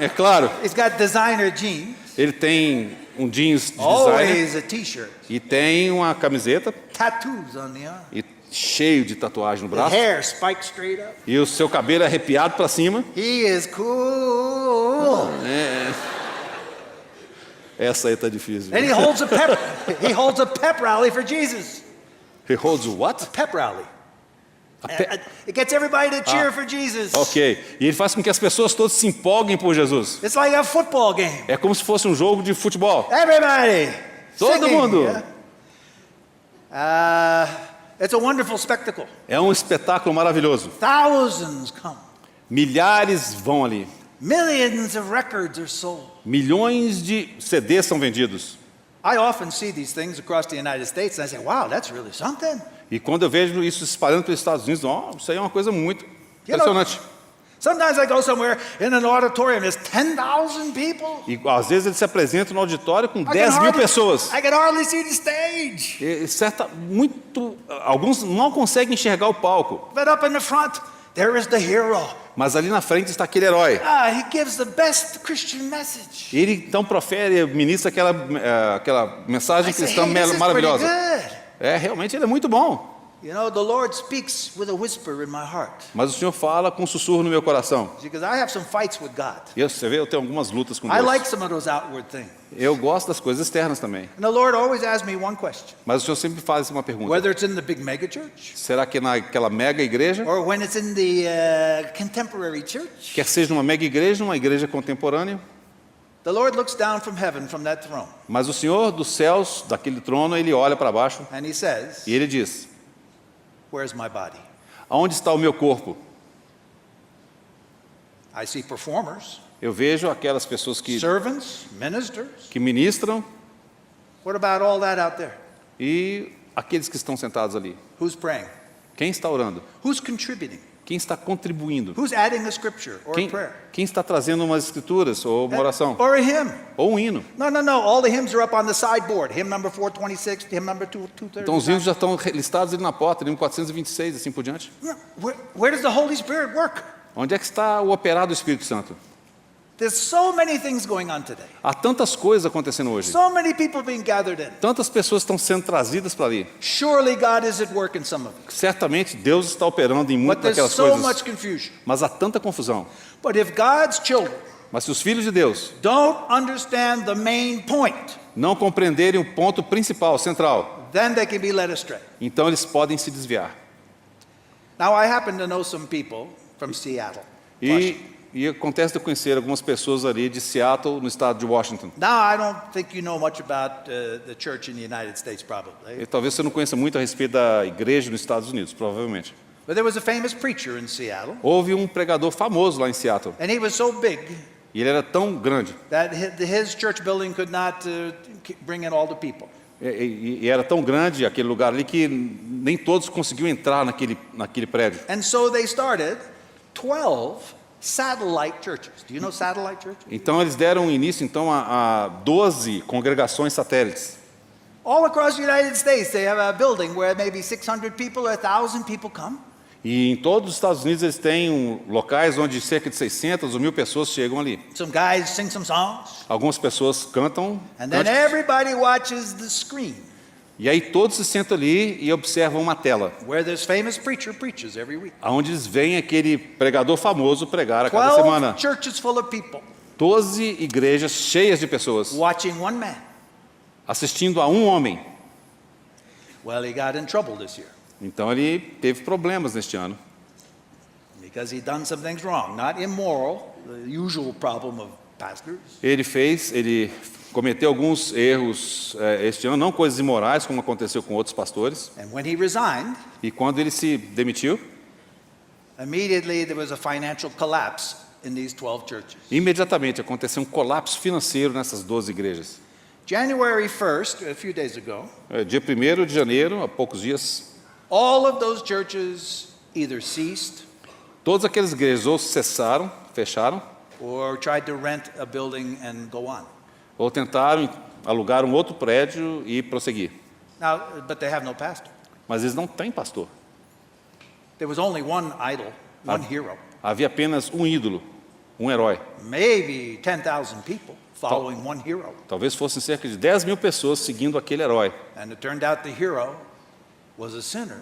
Speaker 2: É claro,
Speaker 1: he's got designer jeans.
Speaker 2: ele tem um jeans de designer
Speaker 1: Always a t-shirt.
Speaker 2: e tem uma camiseta
Speaker 1: Tattoos on the arm.
Speaker 2: e cheio de tatuagem no
Speaker 1: The
Speaker 2: braço.
Speaker 1: hair spiked straight up.
Speaker 2: E o seu cabelo é arrepiado para cima.
Speaker 1: He is cool.
Speaker 2: Essa aí tá difícil.
Speaker 1: And
Speaker 2: viu?
Speaker 1: he holds a pep rally for Jesus.
Speaker 2: He holds what?
Speaker 1: Pep rally.
Speaker 2: A pe-
Speaker 1: It gets everybody to cheer for Jesus.
Speaker 2: Ok. E ele faz com que as pessoas todas se empolguem por Jesus.
Speaker 1: It's like a football game.
Speaker 2: É como se fosse um jogo de futebol.
Speaker 1: Everybody.
Speaker 2: Todo
Speaker 1: singing,
Speaker 2: mundo.
Speaker 1: yeah? It's a wonderful spectacle.
Speaker 2: É um espetáculo maravilhoso.
Speaker 1: Thousands come.
Speaker 2: Milhares vão ali.
Speaker 1: Millions of records are sold.
Speaker 2: Milhões de CDs são vendidos.
Speaker 1: I often see these things across the United States and I say, wow, that's really something.
Speaker 2: E quando eu vejo isso se espalhando pelos Estados Unidos, isso aí é uma coisa muito
Speaker 1: You know,
Speaker 2: impressionante.
Speaker 1: sometimes I go somewhere in an auditorium, there's 10,000 people.
Speaker 2: E às vezes ele se apresenta no auditório com 10 mil pessoas.
Speaker 1: I can hardly see the stage.
Speaker 2: Alguns não conseguem enxergar o palco.
Speaker 1: But up in the front, there is the hero.
Speaker 2: Mas ali na frente está aquele herói.
Speaker 1: He gives the best Christian message.
Speaker 2: Ele então profere, ministra aquela mensagem
Speaker 1: I say,
Speaker 2: cristã
Speaker 1: hey, this is pretty
Speaker 2: maravilhosa.
Speaker 1: good.
Speaker 2: Realmente ele é muito bom.
Speaker 1: You know, the Lord speaks with a whisper in my heart.
Speaker 2: Mas o Senhor fala com um sussurro no meu coração.
Speaker 1: Because I have some fights with God.
Speaker 2: E você vê, eu tenho algumas lutas com
Speaker 1: I
Speaker 2: Deus.
Speaker 1: like some of those outward things.
Speaker 2: Eu gosto das coisas externas também.
Speaker 1: And the Lord always asks me one question.
Speaker 2: Mas o Senhor sempre faz uma pergunta.
Speaker 1: Whether it's in the big mega church
Speaker 2: Será que naquela mega igreja,
Speaker 1: or when it's in the contemporary church,
Speaker 2: quer seja numa mega igreja, numa igreja contemporânea,
Speaker 1: the Lord looks down from heaven from that throne
Speaker 2: mas o Senhor dos céus, daquele trono, ele olha para baixo
Speaker 1: and he says,
Speaker 2: e ele diz:
Speaker 1: where's my body?
Speaker 2: aonde está o meu corpo?
Speaker 1: I see performers,
Speaker 2: Eu vejo aquelas pessoas
Speaker 1: servants, ministers.
Speaker 2: que ministram
Speaker 1: What about all that out there?
Speaker 2: e aqueles que estão sentados ali.
Speaker 1: Who's praying?
Speaker 2: Quem está orando?
Speaker 1: Who's contributing?
Speaker 2: Quem está contribuindo?
Speaker 1: Who's adding a scripture or a
Speaker 2: Quem,
Speaker 1: prayer?
Speaker 2: quem está trazendo umas escrituras ou uma oração?
Speaker 1: Or a hymn?
Speaker 2: Ou um hino?
Speaker 1: No. All the hymns are up on the sideboard. Hymn number 426, hymn number 230.
Speaker 2: Então os hinos já estão listados ali na porta, hino 426, assim por diante.
Speaker 1: Where does the Holy Spirit work?
Speaker 2: Onde é que está o operar do Espírito Santo?
Speaker 1: There's so many things going on today.
Speaker 2: Há tantas coisas acontecendo hoje.
Speaker 1: So many people being gathered in.
Speaker 2: Tantas pessoas estão sendo trazidas para ali.
Speaker 1: Surely God is at work in some of it.
Speaker 2: Certamente Deus está operando em
Speaker 1: But
Speaker 2: muitas
Speaker 1: there's
Speaker 2: daquelas
Speaker 1: so
Speaker 2: coisas.
Speaker 1: much confusion.
Speaker 2: Mas há tanta confusão.
Speaker 1: But if God's children
Speaker 2: Mas se os filhos de Deus
Speaker 1: don't understand the main point,
Speaker 2: não compreenderem o ponto principal, central,
Speaker 1: then they can be led astray.
Speaker 2: então eles podem se desviar.
Speaker 1: Now, I happen to know some people from Seattle.
Speaker 2: E acontece de eu conhecer algumas pessoas ali de Seattle, no estado de Washington.
Speaker 1: Now, I don't think you know much about the church in the United States, probably.
Speaker 2: E talvez você não conheça muito a respeito da igreja nos Estados Unidos, provavelmente.
Speaker 1: But there was a famous preacher in Seattle,
Speaker 2: Houve um pregador famoso lá em Seattle.
Speaker 1: and he was so big
Speaker 2: E ele era tão grande.
Speaker 1: that his church building could not bring in all the people.
Speaker 2: E era tão grande aquele lugar ali que nem todos conseguiam entrar naquele prédio.
Speaker 1: And so they started 12 satellite churches. Do you know satellite churches?
Speaker 2: Então eles deram início então a 12 congregações satélites.
Speaker 1: All across the United States, they have a building where maybe 600 people or 1,000 people come.
Speaker 2: E em todos os Estados Unidos eles têm locais onde cerca de 600 ou 1.000 pessoas chegam ali.
Speaker 1: Some guys sing some songs,
Speaker 2: Algumas pessoas cantam
Speaker 1: and then
Speaker 2: cânticos,
Speaker 1: everybody watches the screen
Speaker 2: e aí todos se sentam ali e observam uma tela,
Speaker 1: where this famous preacher preaches every week.
Speaker 2: onde eles veem aquele pregador famoso pregar a cada semana.
Speaker 1: 12 churches full of people
Speaker 2: 12 igrejas cheias de pessoas
Speaker 1: watching one man.
Speaker 2: assistindo a um homem.
Speaker 1: Well, he got in trouble this year
Speaker 2: Então ele teve problemas neste ano,
Speaker 1: because he'd done some things wrong, not immoral, the usual problem of pastors.
Speaker 2: Ele cometeu alguns erros este ano, não coisas imorais, como aconteceu com outros pastores.
Speaker 1: And when he resigned,
Speaker 2: E quando ele se demitiu,
Speaker 1: immediately there was a financial collapse in these 12 churches.
Speaker 2: imediatamente aconteceu um colapso financeiro nessas 12 igrejas.
Speaker 1: January 1st, a few days ago,
Speaker 2: Dia 1º de janeiro, há poucos dias,
Speaker 1: all of those churches either ceased
Speaker 2: Todas aquelas igrejas ou cessaram, fecharam,
Speaker 1: or tried to rent a building and go on.
Speaker 2: ou tentaram alugar um outro prédio e prosseguir.
Speaker 1: Now, but they have no pastor.
Speaker 2: Mas eles não têm pastor.
Speaker 1: There was only one idol, one hero.
Speaker 2: Havia apenas um ídolo, um herói.
Speaker 1: Maybe 10,000 people following one hero.
Speaker 2: Talvez fossem cerca de 10 mil pessoas seguindo aquele herói.
Speaker 1: And it turned out the hero was a sinner.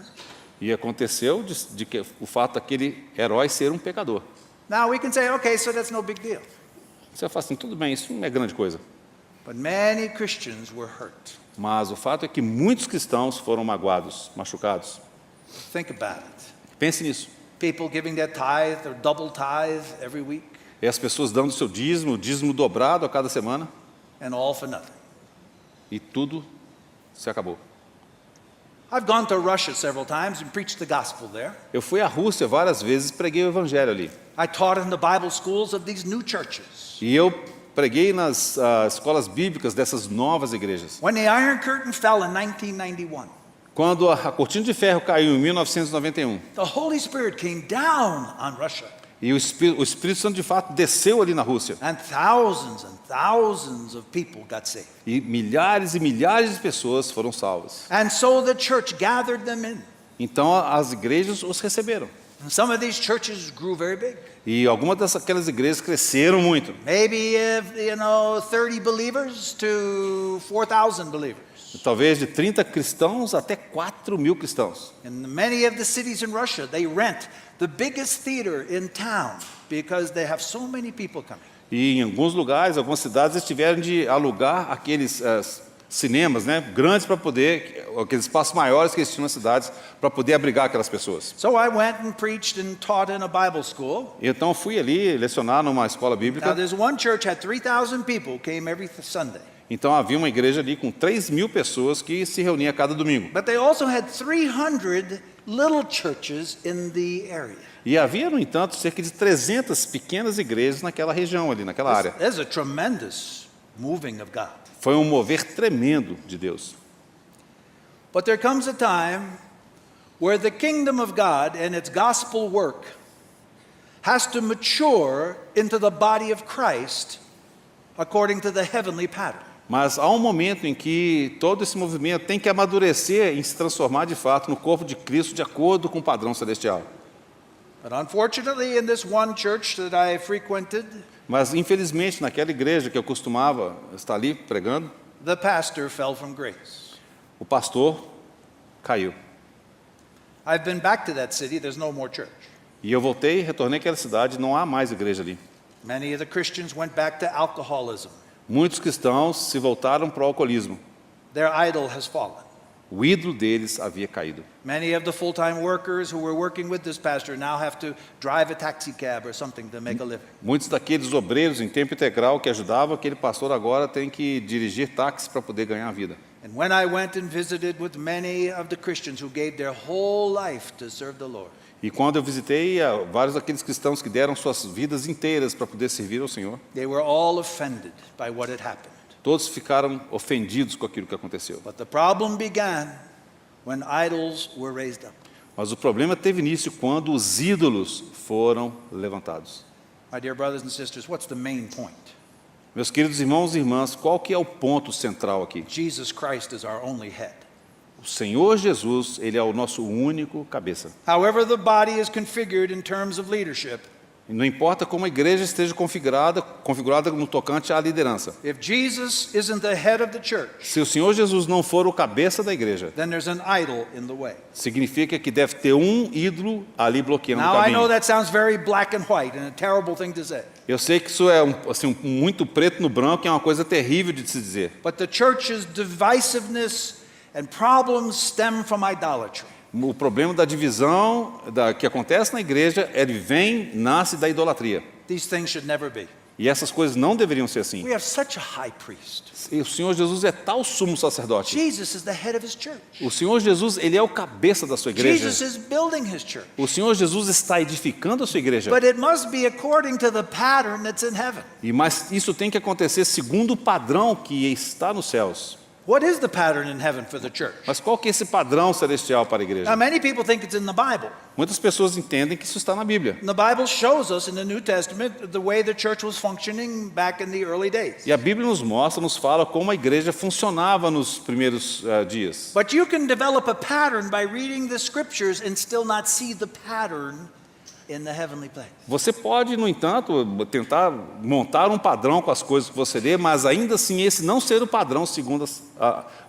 Speaker 2: E aconteceu de que o fato daquele herói ser um pecador.
Speaker 1: Now we can say, okay, so that's no big deal.
Speaker 2: Você fala assim, tudo bem, isso não é grande coisa.
Speaker 1: But many Christians were hurt.
Speaker 2: Mas o fato é que muitos cristãos foram magoados, machucados.
Speaker 1: Think about it.
Speaker 2: Pense nisso.
Speaker 1: People giving their tithe or double tithe every week,
Speaker 2: E as pessoas dando o seu dízimo dobrado a cada semana,
Speaker 1: and all for nothing.
Speaker 2: e tudo se acabou.
Speaker 1: I've gone to Russia several times and preached the gospel there.
Speaker 2: Eu fui à Rússia várias vezes e preguei o evangelho ali.
Speaker 1: I taught in the Bible schools of these new churches.
Speaker 2: E eu preguei nas escolas bíblicas dessas novas igrejas.
Speaker 1: When the Iron Curtain fell in 1991,
Speaker 2: Quando a cortina de ferro caiu em 1991,
Speaker 1: the Holy Spirit came down on Russia,
Speaker 2: e o Espírito Santo de fato desceu ali na Rússia,
Speaker 1: and thousands of people got saved.
Speaker 2: e milhares de pessoas foram salvas.
Speaker 1: And so the church gathered them in.
Speaker 2: Então as igrejas os receberam.
Speaker 1: And some of these churches grew very big.
Speaker 2: E algumas daquelas igrejas cresceram muito.
Speaker 1: Maybe, 30 believers to 4,000 believers.
Speaker 2: Talvez de 30 cristãos até 4 mil cristãos.
Speaker 1: In many of the cities in Russia, they rent the biggest theater in town because they have so many people coming.
Speaker 2: E em alguns lugares, algumas cidades, eles tiveram de alugar aqueles cinemas, né, grandes para poder, aqueles espaços maiores que eles tinham nas cidades, para poder abrigar aquelas pessoas.
Speaker 1: So I went and preached and taught in a Bible school.
Speaker 2: Então fui ali lecionar numa escola
Speaker 1: Now
Speaker 2: bíblica.
Speaker 1: there's one church had 3,000 people came every Sunday.
Speaker 2: Então havia uma igreja ali com 3 mil pessoas que se reuniam a cada domingo.
Speaker 1: But they also had 300 little churches in the area.
Speaker 2: E havia, no entanto, cerca de 300 pequenas igrejas naquela região ali, naquela área.
Speaker 1: There's a tremendous moving of God.
Speaker 2: Foi um mover tremendo de Deus.
Speaker 1: But there comes a time where the kingdom of God and its gospel work has to mature into the body of Christ according to the heavenly pattern.
Speaker 2: Mas há um momento em que todo esse movimento tem que amadurecer em se transformar de fato no corpo de Cristo de acordo com o padrão celestial.
Speaker 1: But unfortunately, in this one church that I frequented,
Speaker 2: Mas infelizmente naquela igreja que eu costumava estar ali pregando,
Speaker 1: the pastor fell from grace.
Speaker 2: o pastor caiu.
Speaker 1: I've been back to that city, there's no more church.
Speaker 2: E eu voltei, retornei àquela cidade, não há mais igreja ali.
Speaker 1: Many of the Christians went back to alcoholism.
Speaker 2: Muitos cristãos se voltaram para o alcoolismo.
Speaker 1: Their idol has fallen.
Speaker 2: O ídolo deles havia caído.
Speaker 1: Many of the full-time workers who were working with this pastor now have to drive a taxi cab or something to make a living.
Speaker 2: Muitos daqueles obreiros em tempo integral que ajudavam aquele pastor agora têm que dirigir táxi para poder ganhar a vida.
Speaker 1: And when I went and visited with many of the Christians who gave their whole life to serve the Lord,
Speaker 2: E quando eu visitei vários daqueles cristãos que deram suas vidas inteiras para poder servir ao Senhor,
Speaker 1: they were all offended by what had happened.
Speaker 2: todos ficaram ofendidos com aquilo que aconteceu.
Speaker 1: But the problem began when idols were raised up.
Speaker 2: Mas o problema teve início quando os ídolos foram levantados.
Speaker 1: My dear brothers and sisters, what's the main point?
Speaker 2: Meus queridos irmãos e irmãs, qual que é o ponto central aqui?
Speaker 1: Jesus Christ is our only head.
Speaker 2: O Senhor Jesus, Ele é o nosso único cabeça.
Speaker 1: However the body is configured in terms of leadership,
Speaker 2: E não importa como a igreja esteja configurada no tocante à liderança.
Speaker 1: if Jesus isn't the head of the church,
Speaker 2: Se o Senhor Jesus não for o cabeça da igreja,
Speaker 1: then there's an idol in the way.
Speaker 2: significa que deve ter um ídolo ali bloqueando o
Speaker 1: Now I know
Speaker 2: caminho.
Speaker 1: that sounds very black and white and a terrible thing to say.
Speaker 2: Eu sei que isso é muito preto no branco, é uma coisa terrível de se dizer.
Speaker 1: But the church's divisiveness and problems stem from idolatry.
Speaker 2: O problema da divisão que acontece na igreja, nasce da idolatria.
Speaker 1: These things should never be.
Speaker 2: E essas coisas não deveriam ser assim.
Speaker 1: We have such a high priest.
Speaker 2: E o Senhor Jesus é tal sumo sacerdote.
Speaker 1: Jesus is the head of his church.
Speaker 2: O Senhor Jesus, Ele é o cabeça da sua igreja.
Speaker 1: Jesus is building his church.
Speaker 2: O Senhor Jesus está edificando a sua igreja.
Speaker 1: But it must be according to the pattern that's in heaven.
Speaker 2: Mas isso tem que acontecer segundo o padrão que está nos céus.
Speaker 1: What is the pattern in heaven for the church?
Speaker 2: Mas qual que é esse padrão celestial para a igreja?
Speaker 1: Now, many people think it's in the Bible.
Speaker 2: Muitas pessoas entendem que isso está na Bíblia.
Speaker 1: The Bible shows us in the New Testament the way the church was functioning back in the early days.
Speaker 2: E a Bíblia nos mostra, nos fala como a igreja funcionava nos primeiros dias.
Speaker 1: But you can develop a pattern by reading the scriptures and still not see the pattern in the heavenly place.
Speaker 2: Você pode, no entanto, tentar montar um padrão com as coisas que você lê, mas ainda assim esse não ser o padrão segundo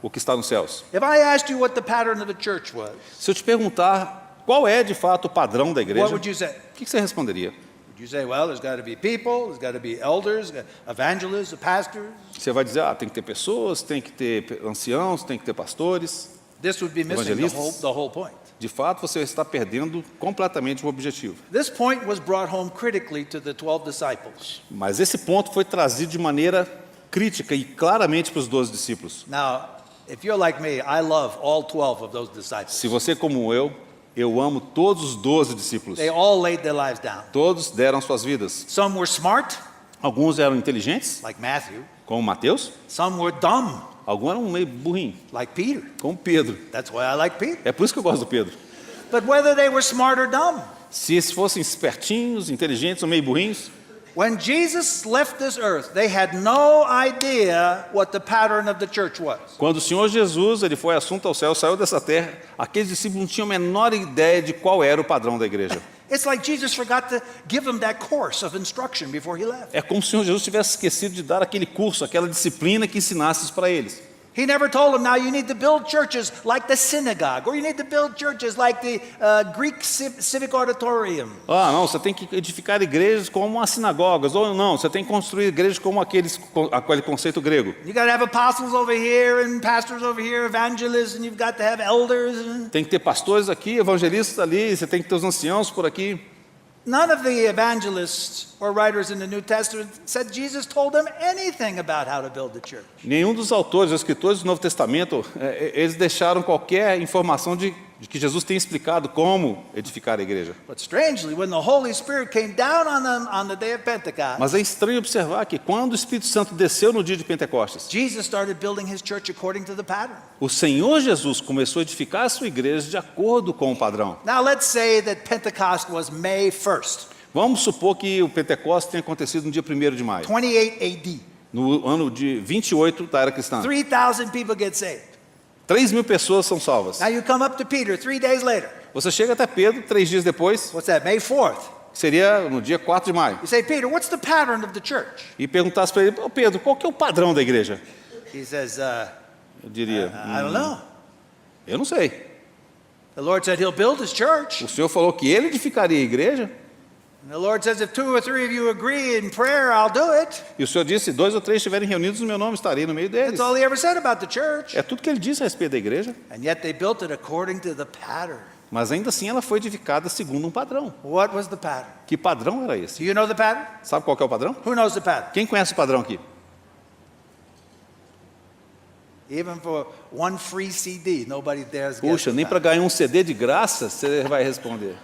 Speaker 2: o que está nos céus.
Speaker 1: If I asked you what the pattern of the church was,
Speaker 2: Se eu te perguntar qual é de fato o padrão da igreja,
Speaker 1: what
Speaker 2: o
Speaker 1: would you say?
Speaker 2: que você responderia?
Speaker 1: Would you say, well, there's got to be people, there's got to be elders, evangelists, pastors?
Speaker 2: Você vai dizer, tem que ter pessoas, tem que ter anciãos, tem que ter pastores.
Speaker 1: This would be missing
Speaker 2: Evangelistas.
Speaker 1: the whole point.
Speaker 2: De fato, você está perdendo completamente o objetivo.
Speaker 1: This point was brought home critically to the 12 disciples.
Speaker 2: Mas esse ponto foi trazido de maneira crítica e claramente para os 12 discípulos.
Speaker 1: Now, if you're like me, I love all 12 of those disciples.
Speaker 2: Se você como eu amo todos os 12 discípulos.
Speaker 1: They all laid their lives down.
Speaker 2: Todos deram suas vidas.
Speaker 1: Some were smart,
Speaker 2: Alguns eram inteligentes,
Speaker 1: like Matthew.
Speaker 2: como Mateus.
Speaker 1: Some were dumb,
Speaker 2: Alguns eram meio burrinhos,
Speaker 1: like Peter.
Speaker 2: como Pedro.
Speaker 1: That's why I like Peter.
Speaker 2: É por isso que eu gosto do Pedro.
Speaker 1: But whether they were smart or dumb,
Speaker 2: Se eles fossem espertinhos, inteligentes ou meio burrinhos,
Speaker 1: when Jesus left this earth, they had no idea what the pattern of the church was.
Speaker 2: quando o Senhor Jesus ele foi assunto ao céu, saiu dessa terra, aqueles discípulos não tinham a menor ideia de qual era o padrão da igreja.
Speaker 1: It's like Jesus forgot to give them that course of instruction before he left.
Speaker 2: É como se o Senhor Jesus tivesse esquecido de dar aquele curso, aquela disciplina que ensinasse isso para eles.
Speaker 1: He never told them, now you need to build churches like the synagogue, or you need to build churches like the Greek civic auditorium.
Speaker 2: Não, você tem que edificar igrejas como as sinagogas, ou não, você tem que construir igrejas como aquele conceito grego.
Speaker 1: You got to have apostles over here and pastors over here, evangelists, and you've got to have elders.
Speaker 2: Tem que ter pastores aqui, evangelistas ali, você tem que ter os anciãos por aqui.
Speaker 1: None of the evangelists or writers in the New Testament said Jesus told them anything about how to build the church.
Speaker 2: Nenhum dos autores, escritores do Novo Testamento, eles deixaram qualquer informação de que Jesus tenha explicado como edificar a igreja.
Speaker 1: But strangely, when the Holy Spirit came down on them on the day of Pentecost,
Speaker 2: Mas é estranho observar que quando o Espírito Santo desceu no dia de Pentecostes,
Speaker 1: Jesus started building his church according to the pattern.
Speaker 2: o Senhor Jesus começou a edificar a sua igreja de acordo com o padrão.
Speaker 1: Now let's say that Pentecost was May 1st,
Speaker 2: Vamos supor que o Pentecostes tenha acontecido no dia 1º de maio,
Speaker 1: 28 AD.
Speaker 2: no ano de 28 da era cristã.
Speaker 1: 3,000 people get saved.
Speaker 2: 3.000 pessoas são salvas.
Speaker 1: Now you come up to Peter 3 days later.
Speaker 2: Você chega até Pedro 3 dias depois,
Speaker 1: What's that? May 4th.
Speaker 2: seria no dia 4 de maio,
Speaker 1: You say, Peter, what's the pattern of the church?
Speaker 2: e perguntasse para ele, Pedro, qual que é o padrão da igreja?
Speaker 1: He says,
Speaker 2: Eu diria,
Speaker 1: I don't know.
Speaker 2: eu não sei.
Speaker 1: The Lord said he'll build his church.
Speaker 2: O Senhor falou que ele edificaria a igreja,
Speaker 1: And the Lord says, if 2 or 3 of you agree in prayer, I'll do it.
Speaker 2: e o Senhor disse, se 2 ou 3 estiverem reunidos no meu nome, estarei no meio deles.
Speaker 1: That's all he ever said about the church.
Speaker 2: É tudo que ele disse a respeito da igreja,
Speaker 1: And yet they built it according to the pattern.
Speaker 2: mas ainda assim ela foi edificada segundo um padrão.
Speaker 1: What was the pattern?
Speaker 2: Que padrão era
Speaker 1: Do
Speaker 2: esse?
Speaker 1: you know the pattern?
Speaker 2: Sabe qual que é o padrão?
Speaker 1: Who knows the pattern?
Speaker 2: Quem conhece o padrão aqui?
Speaker 1: Even for one free CD, nobody dares guess
Speaker 2: Puxa,
Speaker 1: the
Speaker 2: nem para
Speaker 1: pattern.
Speaker 2: ganhar um CD de graça você vai responder.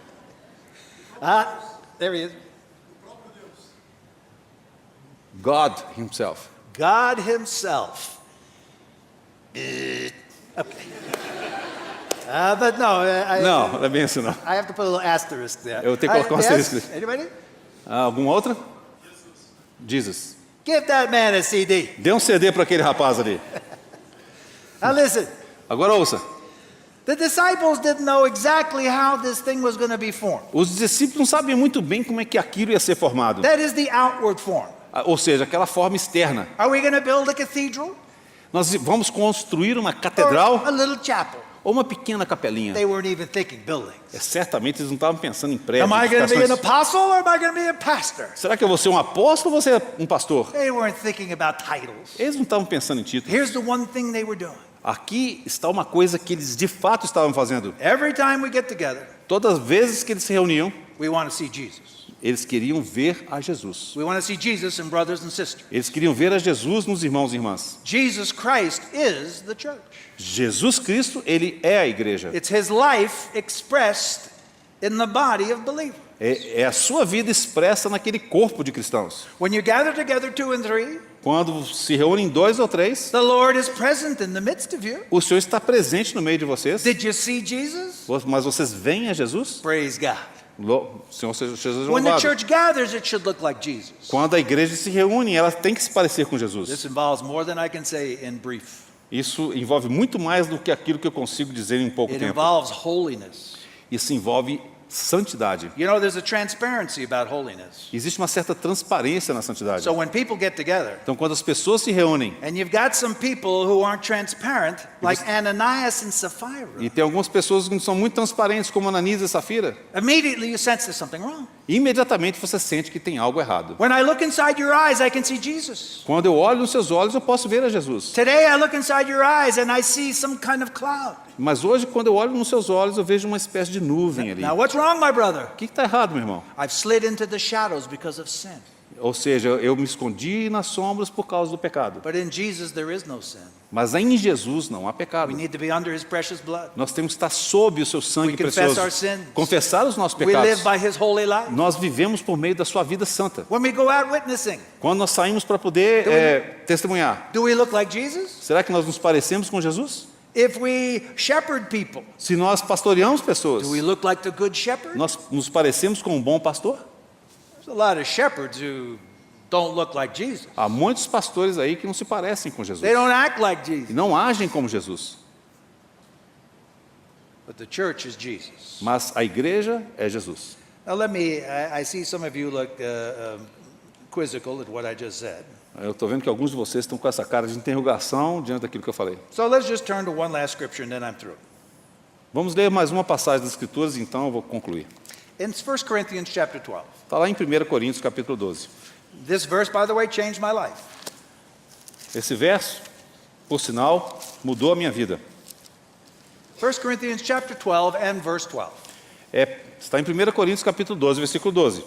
Speaker 1: There he is.
Speaker 2: God himself.
Speaker 1: God himself. Okay. But no,
Speaker 2: Não, não é bem assim não.
Speaker 1: I have to put a little asterisk there.
Speaker 2: Eu tenho que colocar um
Speaker 1: Yes?
Speaker 2: asterisco.
Speaker 1: Anybody?
Speaker 2: Alguma outra? Jesus.
Speaker 1: Give that man a CD.
Speaker 2: Dê um CD para aquele rapaz ali.
Speaker 1: Now listen.
Speaker 2: Agora ouça.
Speaker 1: The disciples didn't know exactly how this thing was going to be formed.
Speaker 2: Os discípulos não sabiam muito bem como é que aquilo ia ser formado.
Speaker 1: That is the outward form.
Speaker 2: Ou seja, aquela forma externa.
Speaker 1: Are we going to build a cathedral?
Speaker 2: Nós vamos construir uma
Speaker 1: Or
Speaker 2: catedral
Speaker 1: a little chapel?
Speaker 2: ou uma pequena capelinha.
Speaker 1: They weren't even thinking building.
Speaker 2: Certamente eles não estavam pensando em prédios.
Speaker 1: Am I going to be an
Speaker 2: edificações.
Speaker 1: apostle or am I going to be a pastor?
Speaker 2: Será que eu vou ser um apóstolo ou vou ser um pastor?
Speaker 1: They weren't thinking about titles.
Speaker 2: Eles não estavam pensando em título.
Speaker 1: Here's the one thing they were doing.
Speaker 2: Aqui está uma coisa que eles de fato estavam fazendo.
Speaker 1: Every time we get together,
Speaker 2: Todas as vezes que eles se reuniam,
Speaker 1: we want to see Jesus.
Speaker 2: eles queriam ver a Jesus.
Speaker 1: We want to see Jesus in brothers and sisters.
Speaker 2: Eles queriam ver a Jesus nos irmãos e irmãs.
Speaker 1: Jesus Christ is the church.
Speaker 2: Jesus Cristo, ele é a igreja.
Speaker 1: It's his life expressed in the body of believers.
Speaker 2: É a sua vida expressa naquele corpo de cristãos.
Speaker 1: When you gather together 2 and 3,
Speaker 2: Quando se reúnem 2 ou 3,
Speaker 1: the Lord is present in the midst of you.
Speaker 2: o Senhor está presente no meio de vocês.
Speaker 1: Did you see Jesus?
Speaker 2: Mas vocês veem a Jesus?
Speaker 1: Praise God.
Speaker 2: O Senhor seja Jesus
Speaker 1: When the
Speaker 2: louvado.
Speaker 1: church gathers, it should look like Jesus.
Speaker 2: Quando a igreja se reúne, ela tem que se parecer com Jesus.
Speaker 1: This involves more than I can say in brief.
Speaker 2: Isso envolve muito mais do que aquilo que eu consigo dizer em pouco
Speaker 1: It
Speaker 2: tempo.
Speaker 1: involves holiness.
Speaker 2: Isso envolve santidade.
Speaker 1: You know, there's a transparency about holiness.
Speaker 2: Existe uma certa transparência na santidade.
Speaker 1: So when people get together,
Speaker 2: Então, quando as pessoas se reúnem,
Speaker 1: and you've got some people who aren't transparent, like Ananias and Sapphira,
Speaker 2: e tem algumas pessoas que não são muito transparentes, como Ananias e Safira,
Speaker 1: immediately you sense there's something wrong.
Speaker 2: imediatamente você sente que tem algo errado.
Speaker 1: When I look inside your eyes, I can see Jesus.
Speaker 2: Quando eu olho nos seus olhos, eu posso ver a Jesus.
Speaker 1: Today I look inside your eyes and I see some kind of cloud.
Speaker 2: Mas hoje, quando eu olho nos seus olhos, eu vejo uma espécie de nuvem ali.
Speaker 1: Now what's wrong, my brother?
Speaker 2: O que está errado, meu irmão?
Speaker 1: I've slid into the shadows because of sin.
Speaker 2: Ou seja, eu me escondi nas sombras por causa do pecado.
Speaker 1: But in Jesus there is no sin.
Speaker 2: Mas em Jesus não há
Speaker 1: We
Speaker 2: pecado.
Speaker 1: need to be under his precious blood.
Speaker 2: Nós temos que estar sob o seu sangue
Speaker 1: We confess
Speaker 2: precioso.
Speaker 1: our sins.
Speaker 2: Confessar os nossos
Speaker 1: We live
Speaker 2: pecados.
Speaker 1: by his holy life.
Speaker 2: Nós vivemos por meio da sua vida santa.
Speaker 1: When we go out witnessing,
Speaker 2: Quando nós saímos para poder testemunhar,
Speaker 1: do we look like Jesus?
Speaker 2: será que nós nos parecemos com Jesus?
Speaker 1: If we shepherd people,
Speaker 2: Se nós pastoreamos pessoas,
Speaker 1: do we look like the good shepherd?
Speaker 2: nós nos parecemos com um bom pastor?
Speaker 1: There's a lot of shepherds who don't look like Jesus.
Speaker 2: Há muitos pastores aí que não se parecem com Jesus.
Speaker 1: They don't act like
Speaker 2: E
Speaker 1: Jesus.
Speaker 2: não agem como Jesus.
Speaker 1: But the church is Jesus.
Speaker 2: Mas a igreja é Jesus.
Speaker 1: Now I see some of you look quizzical at what I just said.
Speaker 2: Eu estou vendo que alguns de vocês estão com essa cara de interrogação diante daquilo que eu falei.
Speaker 1: So let's just turn to one last scripture and then I'm through.
Speaker 2: Vamos ler mais uma passagem das Escrituras, então eu vou concluir.
Speaker 1: In 1 Corinthians chapter 12.
Speaker 2: Está lá em 1 Coríntios, capítulo 12.
Speaker 1: This verse, by the way, changed my life.
Speaker 2: Esse verso, por sinal, mudou a minha vida.
Speaker 1: 1 Corinthians chapter 12 and verse 12.
Speaker 2: Está em 1 Coríntios, capítulo 12, versículo 12.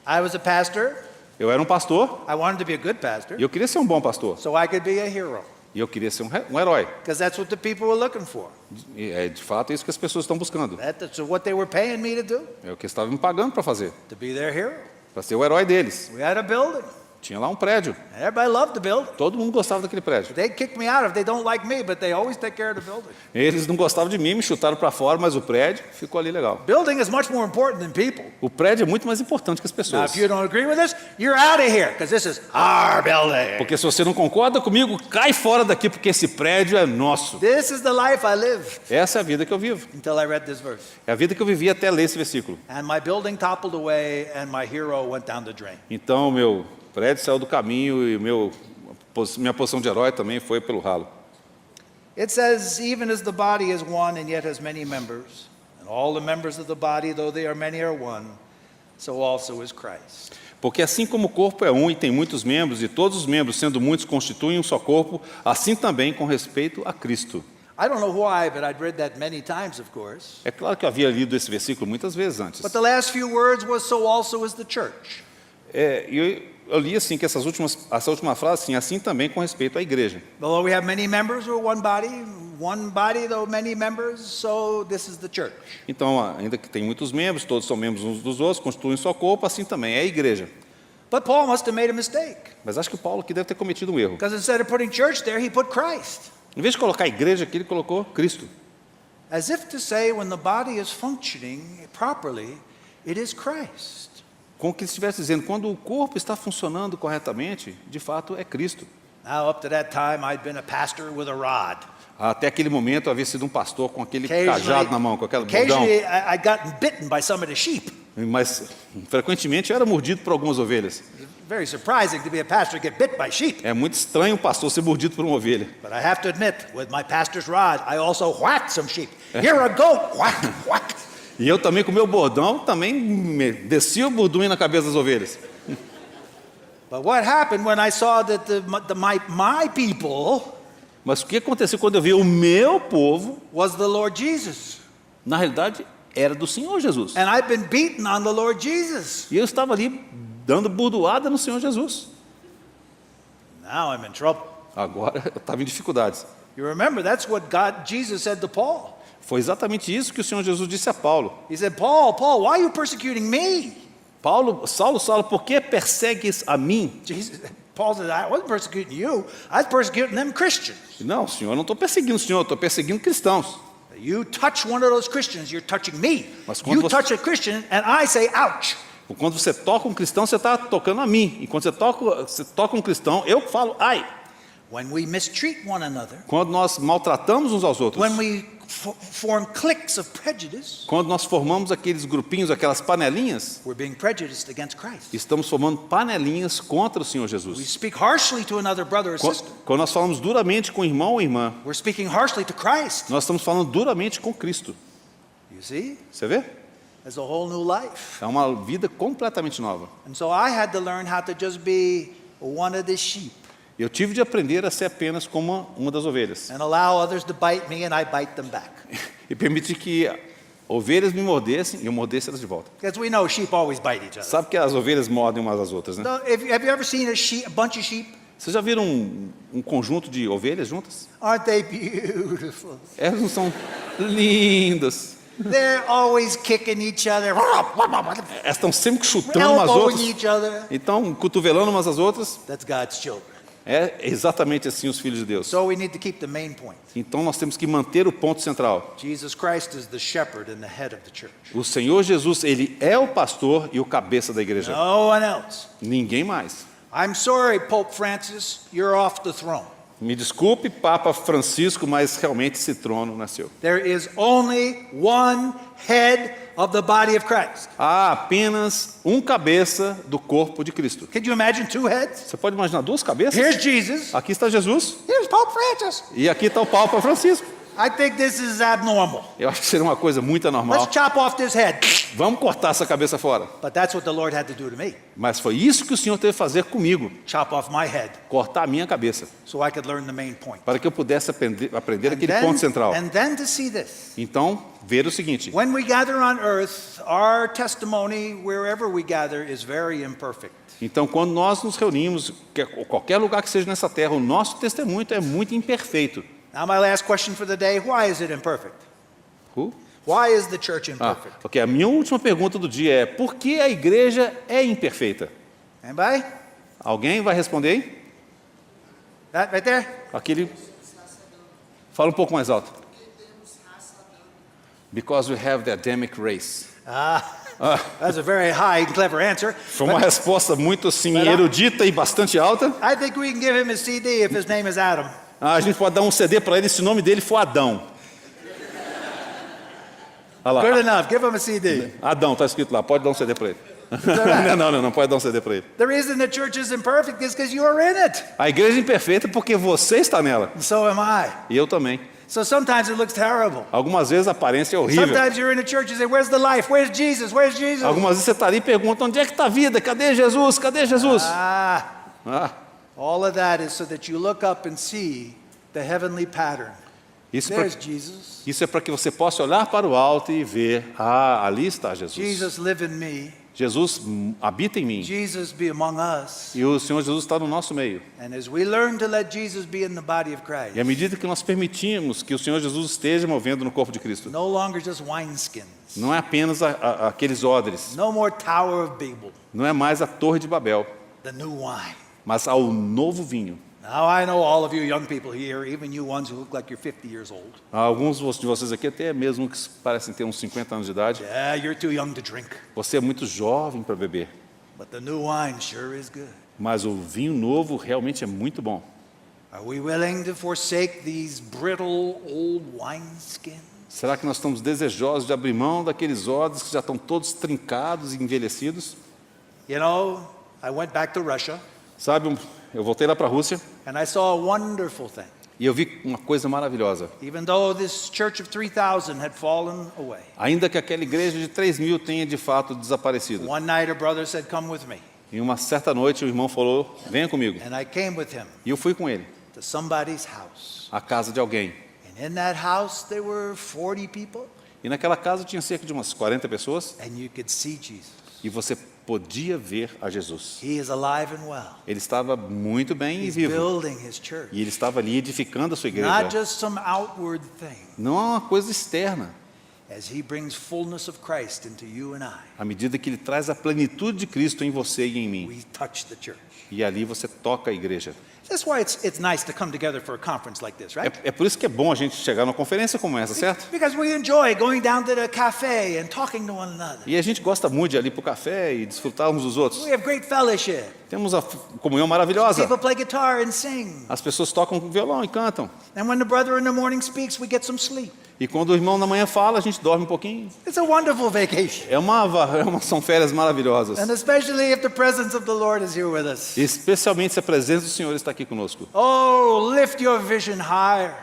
Speaker 1: I was a pastor.
Speaker 2: Eu era um pastor
Speaker 1: I wanted to be a good pastor
Speaker 2: e eu queria ser um bom pastor.
Speaker 1: so I could be a hero.
Speaker 2: E eu queria ser um herói.
Speaker 1: Because that's what the people were looking for.
Speaker 2: E é de fato isso que as pessoas estão buscando.
Speaker 1: That's what they were paying me to do,
Speaker 2: É o que estavam me pagando para fazer,
Speaker 1: to be their hero.
Speaker 2: para ser o herói deles.
Speaker 1: We had a building.
Speaker 2: Tinha lá um prédio.
Speaker 1: And everybody loved the building.
Speaker 2: Todo mundo gostava daquele prédio.
Speaker 1: They kick me out if they don't like me, but they always take care of the building.
Speaker 2: Eles não gostavam de mim, me chutaram para fora, mas o prédio ficou ali legal.
Speaker 1: Building is much more important than people.
Speaker 2: O prédio é muito mais importante que as
Speaker 1: Now,
Speaker 2: pessoas.
Speaker 1: if you don't agree with this, you're out of here, because this is our building.
Speaker 2: Porque se você não concorda comigo, cai fora daqui, porque esse prédio é nosso.
Speaker 1: This is the life I live
Speaker 2: Essa é a vida que eu vivo.
Speaker 1: until I read this verse.
Speaker 2: É a vida que eu vivi até ler esse versículo.
Speaker 1: And my building toppled away, and my hero went down the drain.
Speaker 2: Então, meu prédio saiu do caminho e minha posição de herói também foi pelo ralo.
Speaker 1: It says, even as the body is one and yet has many members, and all the members of the body, though they are many, are one, so also is Christ.
Speaker 2: Porque assim como o corpo é um e tem muitos membros, e todos os membros, sendo muitos, constituem um só corpo, assim também com respeito a Cristo.
Speaker 1: I don't know why, but I'd read that many times, of course.
Speaker 2: É claro que eu havia lido esse versículo muitas vezes antes.
Speaker 1: But the last few words was, so also is the church.
Speaker 2: Eu li assim que essa última frase, assim também com respeito à igreja.
Speaker 1: Although we have many members, we're one body, though many members, so this is the church.
Speaker 2: Então, ainda que tem muitos membros, todos são membros uns dos outros, constituem um só corpo, assim também é a igreja.
Speaker 1: But Paul must have made a mistake,
Speaker 2: Mas acho que o Paulo aqui deve ter cometido um erro.
Speaker 1: because instead of putting church there, he put Christ.
Speaker 2: Em vez de colocar a igreja aqui, ele colocou Cristo.
Speaker 1: As if to say, when the body is functioning properly, it is Christ.
Speaker 2: Como que ele estivesse dizendo, quando o corpo está funcionando corretamente, de fato é Cristo.
Speaker 1: Now, up to that time, I'd been a pastor with a rod.
Speaker 2: Até aquele momento eu havia sido um pastor com aquele cajado na mão, com aquele bordão.
Speaker 1: Occasionally I'd gotten bitten by some of the sheep.
Speaker 2: Mas frequentemente eu era mordido por algumas ovelhas.
Speaker 1: Very surprising to be a pastor and get bit by sheep.
Speaker 2: É muito estranho um pastor ser mordido por uma ovelha.
Speaker 1: But I have to admit, with my pastor's rod, I also whacked some sheep. You're a goat, whack, whack.
Speaker 2: E eu também com o meu bordão, também descia o bordume na cabeça das ovelhas.
Speaker 1: But what happened when I saw that my people
Speaker 2: Mas o que aconteceu quando eu vi o meu povo,
Speaker 1: was the Lord Jesus?
Speaker 2: na realidade, era do Senhor Jesus.
Speaker 1: And I've been beaten on the Lord Jesus.
Speaker 2: E eu estava ali dando bordoada no Senhor Jesus.
Speaker 1: Now I'm in trouble.
Speaker 2: Agora eu estava em dificuldades.
Speaker 1: You remember, that's what Jesus said to Paul.
Speaker 2: Foi exatamente isso que o Senhor Jesus disse a Paulo.
Speaker 1: He said, Paul, why are you persecuting me?
Speaker 2: Saulo, por que persegues a mim?
Speaker 1: Paul said, I wasn't persecuting you. I was persecuting them Christians.
Speaker 2: Não, Senhor, eu não estou perseguindo o Senhor, eu estou perseguindo cristãos.
Speaker 1: You touch one of those Christians, you're touching me.
Speaker 2: Mas quando
Speaker 1: You
Speaker 2: você-
Speaker 1: touch a Christian and I say, ouch.
Speaker 2: Quando você toca um cristão, você está tocando a mim. E quando você toca um cristão, eu falo, ai.
Speaker 1: When we mistreat one another,
Speaker 2: Quando nós maltratamos uns aos outros,
Speaker 1: when we form cliques of prejudice,
Speaker 2: quando nós formamos aqueles grupinhos, aquelas panelinhas,
Speaker 1: we're being prejudiced against Christ.
Speaker 2: estamos formando panelinhas contra o Senhor
Speaker 1: We
Speaker 2: Jesus.
Speaker 1: speak harshly to another brother or sister.
Speaker 2: Quando nós falamos duramente com o irmão ou irmã,
Speaker 1: We're speaking harshly to Christ.
Speaker 2: nós estamos falando duramente com Cristo.
Speaker 1: You see?
Speaker 2: Você vê?
Speaker 1: There's a whole new life.
Speaker 2: É uma vida completamente nova.
Speaker 1: And so I had to learn how to just be one of the sheep
Speaker 2: Eu tive de aprender a ser apenas como uma das ovelhas.
Speaker 1: and allow others to bite me and I bite them back.
Speaker 2: E permitir que ovelhas me mordessem e eu mordesse elas de volta.
Speaker 1: Because we know sheep always bite each other.
Speaker 2: Sabe que as ovelhas mordem umas às outras, né?
Speaker 1: No, have you ever seen a bunch of sheep?
Speaker 2: Vocês já viram um conjunto de ovelhas juntas?
Speaker 1: Aren't they beautiful?
Speaker 2: Elas não são lindas.
Speaker 1: They're always kicking each other,
Speaker 2: Elas estão sempre chutando umas às
Speaker 1: elbowing
Speaker 2: outras.
Speaker 1: each other.
Speaker 2: Então, cotovelando umas às outras.
Speaker 1: That's God's children.
Speaker 2: É exatamente assim os filhos de Deus.
Speaker 1: So we need to keep the main point.
Speaker 2: Então nós temos que manter o ponto central.
Speaker 1: Jesus Christ is the shepherd and the head of the church.
Speaker 2: O Senhor Jesus, ele é o pastor e o cabeça da igreja.
Speaker 1: No one else.
Speaker 2: Ninguém mais.
Speaker 1: I'm sorry, Pope Francis, you're off the throne.
Speaker 2: Me desculpe, Papa Francisco, mas realmente esse trono nasceu.
Speaker 1: There is only one head of the body of Christ.
Speaker 2: Há apenas um cabeça do corpo de Cristo.
Speaker 1: Could you imagine two heads?
Speaker 2: Você pode imaginar duas cabeças?
Speaker 1: Here's Jesus.
Speaker 2: Aqui está Jesus
Speaker 1: Here's Pope Francis.
Speaker 2: e aqui está o Papa Francisco.
Speaker 1: I think this is abnormal.
Speaker 2: Eu acho que seria uma coisa muito anormal.
Speaker 1: Let's chop off this head.
Speaker 2: Vamos cortar essa cabeça fora.
Speaker 1: But that's what the Lord had to do to me.
Speaker 2: Mas foi isso que o Senhor teve que fazer comigo.
Speaker 1: Chop off my head
Speaker 2: Cortar a minha cabeça.
Speaker 1: so I could learn the main point.
Speaker 2: Para que eu pudesse aprender
Speaker 1: And
Speaker 2: aquele ponto central.
Speaker 1: then to see this.
Speaker 2: Então, ver o seguinte.
Speaker 1: When we gather on earth, our testimony, wherever we gather, is very imperfect.
Speaker 2: Então, quando nós nos reunimos, qualquer lugar que seja nessa terra, o nosso testemunho é muito imperfeito.
Speaker 1: Now, my last question for the day, why is it imperfect? Why is the church imperfect?
Speaker 2: Ok, a minha última pergunta do dia é: por que a igreja é imperfeita?
Speaker 1: Anybody?
Speaker 2: Alguém vai responder aí?
Speaker 1: That right there?
Speaker 2: Aquele. Fala um pouco mais alto. Because we have the Adamic race.
Speaker 1: That's a very high and clever answer.
Speaker 2: Foi uma resposta muito assim, erudita e bastante alta.
Speaker 1: I think we can give him a CD if his name is Adam.
Speaker 2: A gente pode dar um CD para ele se o nome dele for Adão. Olha
Speaker 1: Good
Speaker 2: lá,
Speaker 1: enough. Give him a CD.
Speaker 2: Adão, está escrito lá, pode dar um CD para ele. Não, pode dar um CD para ele.
Speaker 1: The reason the church is imperfect is because you are in it.
Speaker 2: A igreja é imperfeita porque você está nela.
Speaker 1: And so am I.
Speaker 2: E eu também.
Speaker 1: So sometimes it looks terrible.
Speaker 2: Algumas vezes a aparência é horrível.
Speaker 1: Sometimes you're in a church and say, where's the life? Where's Jesus? Where's Jesus?
Speaker 2: Algumas vezes você está ali e pergunta: onde é que está a vida? Cadê Jesus? Cadê Jesus?
Speaker 1: Ah, all of that is so that you look up and see the heavenly pattern. There's Jesus.
Speaker 2: Isso é para que você possa olhar para o alto e ver: ali está Jesus.
Speaker 1: Jesus live in me.
Speaker 2: Jesus habita em mim.
Speaker 1: Jesus be among us.
Speaker 2: E o Senhor Jesus está no nosso meio.
Speaker 1: And as we learn to let Jesus be in the body of Christ,
Speaker 2: E à medida que nós permitimos que o Senhor Jesus esteja movendo no corpo de Cristo,
Speaker 1: no longer just wineskins,
Speaker 2: não é apenas aqueles odres,
Speaker 1: no more Tower of Babel,
Speaker 2: não é mais a Torre de Babel,
Speaker 1: the new wine.
Speaker 2: mas ao novo vinho.
Speaker 1: Now I know all of you young people here, even you ones who look like you're 50 years old.
Speaker 2: Alguns de vocês aqui até mesmo que parecem ter uns 50 anos de idade.
Speaker 1: Yeah, you're too young to drink,
Speaker 2: Você é muito jovem para beber,
Speaker 1: but the new wine sure is good.
Speaker 2: mas o vinho novo realmente é muito bom.
Speaker 1: Are we willing to forsake these brittle old wineskins?
Speaker 2: Será que nós estamos desejosos de abrir mão daqueles odres que já estão todos trincados e envelhecidos?
Speaker 1: You know, I went back to Russia
Speaker 2: Sabe, eu voltei lá para a Rússia
Speaker 1: and I saw a wonderful thing.
Speaker 2: e eu vi uma coisa maravilhosa.
Speaker 1: Even though this church of 3,000 had fallen away,
Speaker 2: Ainda que aquela igreja de 3.000 tenha de fato desaparecido.
Speaker 1: one night a brother said, "Come with me."
Speaker 2: Em uma certa noite o irmão falou: venha comigo.
Speaker 1: And I came with him
Speaker 2: E eu fui com ele,
Speaker 1: to somebody's house.
Speaker 2: à casa de alguém.
Speaker 1: And in that house there were 40 people
Speaker 2: E naquela casa tinha cerca de umas 40 pessoas
Speaker 1: and you could see Jesus.
Speaker 2: e você podia ver a Jesus.
Speaker 1: He is alive and well.
Speaker 2: Ele estava muito bem e
Speaker 1: He's
Speaker 2: vivo.
Speaker 1: building his church.
Speaker 2: E ele estava ali edificando a sua
Speaker 1: Not
Speaker 2: igreja.
Speaker 1: just some outward thing.
Speaker 2: Não é uma coisa externa.
Speaker 1: As he brings fullness of Christ into you and I,
Speaker 2: À medida que ele traz a plenitude de Cristo em você e em mim.
Speaker 1: we touch the church.
Speaker 2: E ali você toca a igreja.
Speaker 1: That's why it's nice to come together for a conference like this, right?
Speaker 2: É por isso que é bom a gente chegar numa conferência como essa, certo?
Speaker 1: Because we enjoy going down to the cafe and talking to one another.
Speaker 2: E a gente gosta muito de ir ali para o café e desfrutar uns dos outros.
Speaker 1: We have great fellowship.
Speaker 2: Temos a comunhão maravilhosa.
Speaker 1: People play guitar and sing.
Speaker 2: As pessoas tocam violão e cantam.
Speaker 1: And when the brother in the morning speaks, we get some sleep.
Speaker 2: E quando o irmão na manhã fala, a gente dorme um pouquinho.
Speaker 1: It's a wonderful vacation.
Speaker 2: São férias maravilhosas.
Speaker 1: And especially if the presence of the Lord is here with us.
Speaker 2: Especialmente se a presença do Senhor está aqui conosco.
Speaker 1: Oh, lift your vision higher.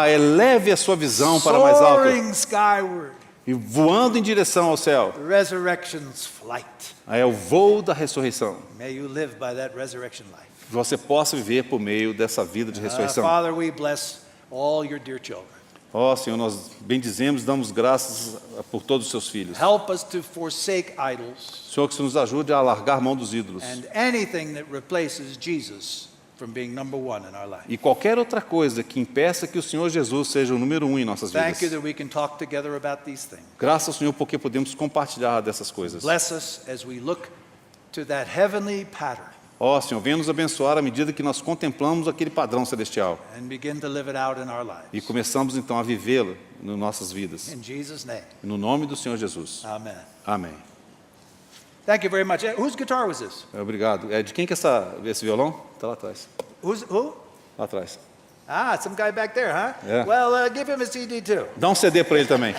Speaker 2: Eleve a sua visão para mais alto.
Speaker 1: Soaring skyward.
Speaker 2: E voando em direção ao céu.
Speaker 1: The resurrection's flight.
Speaker 2: É o voo da ressurreição.
Speaker 1: May you live by that resurrection life.
Speaker 2: Você possa viver por meio dessa vida de ressurreição.
Speaker 1: Father, we bless all your dear children.
Speaker 2: Senhor, nós bendizemos, damos graças por todos os seus filhos.
Speaker 1: Help us to forsake idols
Speaker 2: Senhor, que nos ajude a largar mão dos ídolos.
Speaker 1: and anything that replaces Jesus from being number one in our life.
Speaker 2: E qualquer outra coisa que impeça que o Senhor Jesus seja o número 1 em nossas
Speaker 1: Thank you
Speaker 2: vidas.
Speaker 1: that we can talk together about these things.
Speaker 2: Graças ao Senhor porque podemos compartilhar dessas coisas.
Speaker 1: Bless us as we look to that heavenly pattern
Speaker 2: Senhor, venha nos abençoar à medida que nós contemplamos aquele padrão celestial.
Speaker 1: and begin to live it out in our
Speaker 2: E
Speaker 1: lives.
Speaker 2: começamos então a vivê-lo nas nossas vidas.
Speaker 1: In Jesus' name,
Speaker 2: No nome do Senhor Jesus.
Speaker 1: amen.
Speaker 2: Amém.
Speaker 1: Thank you very much. Whose guitar was this?
Speaker 2: Obrigado. De quem que é esse violão? Está lá atrás.
Speaker 1: Who?
Speaker 2: Lá atrás.
Speaker 1: Ah, some guy back there, huh?
Speaker 2: Yeah.
Speaker 1: Well, give him a CD too.
Speaker 2: Dá um CD para ele também.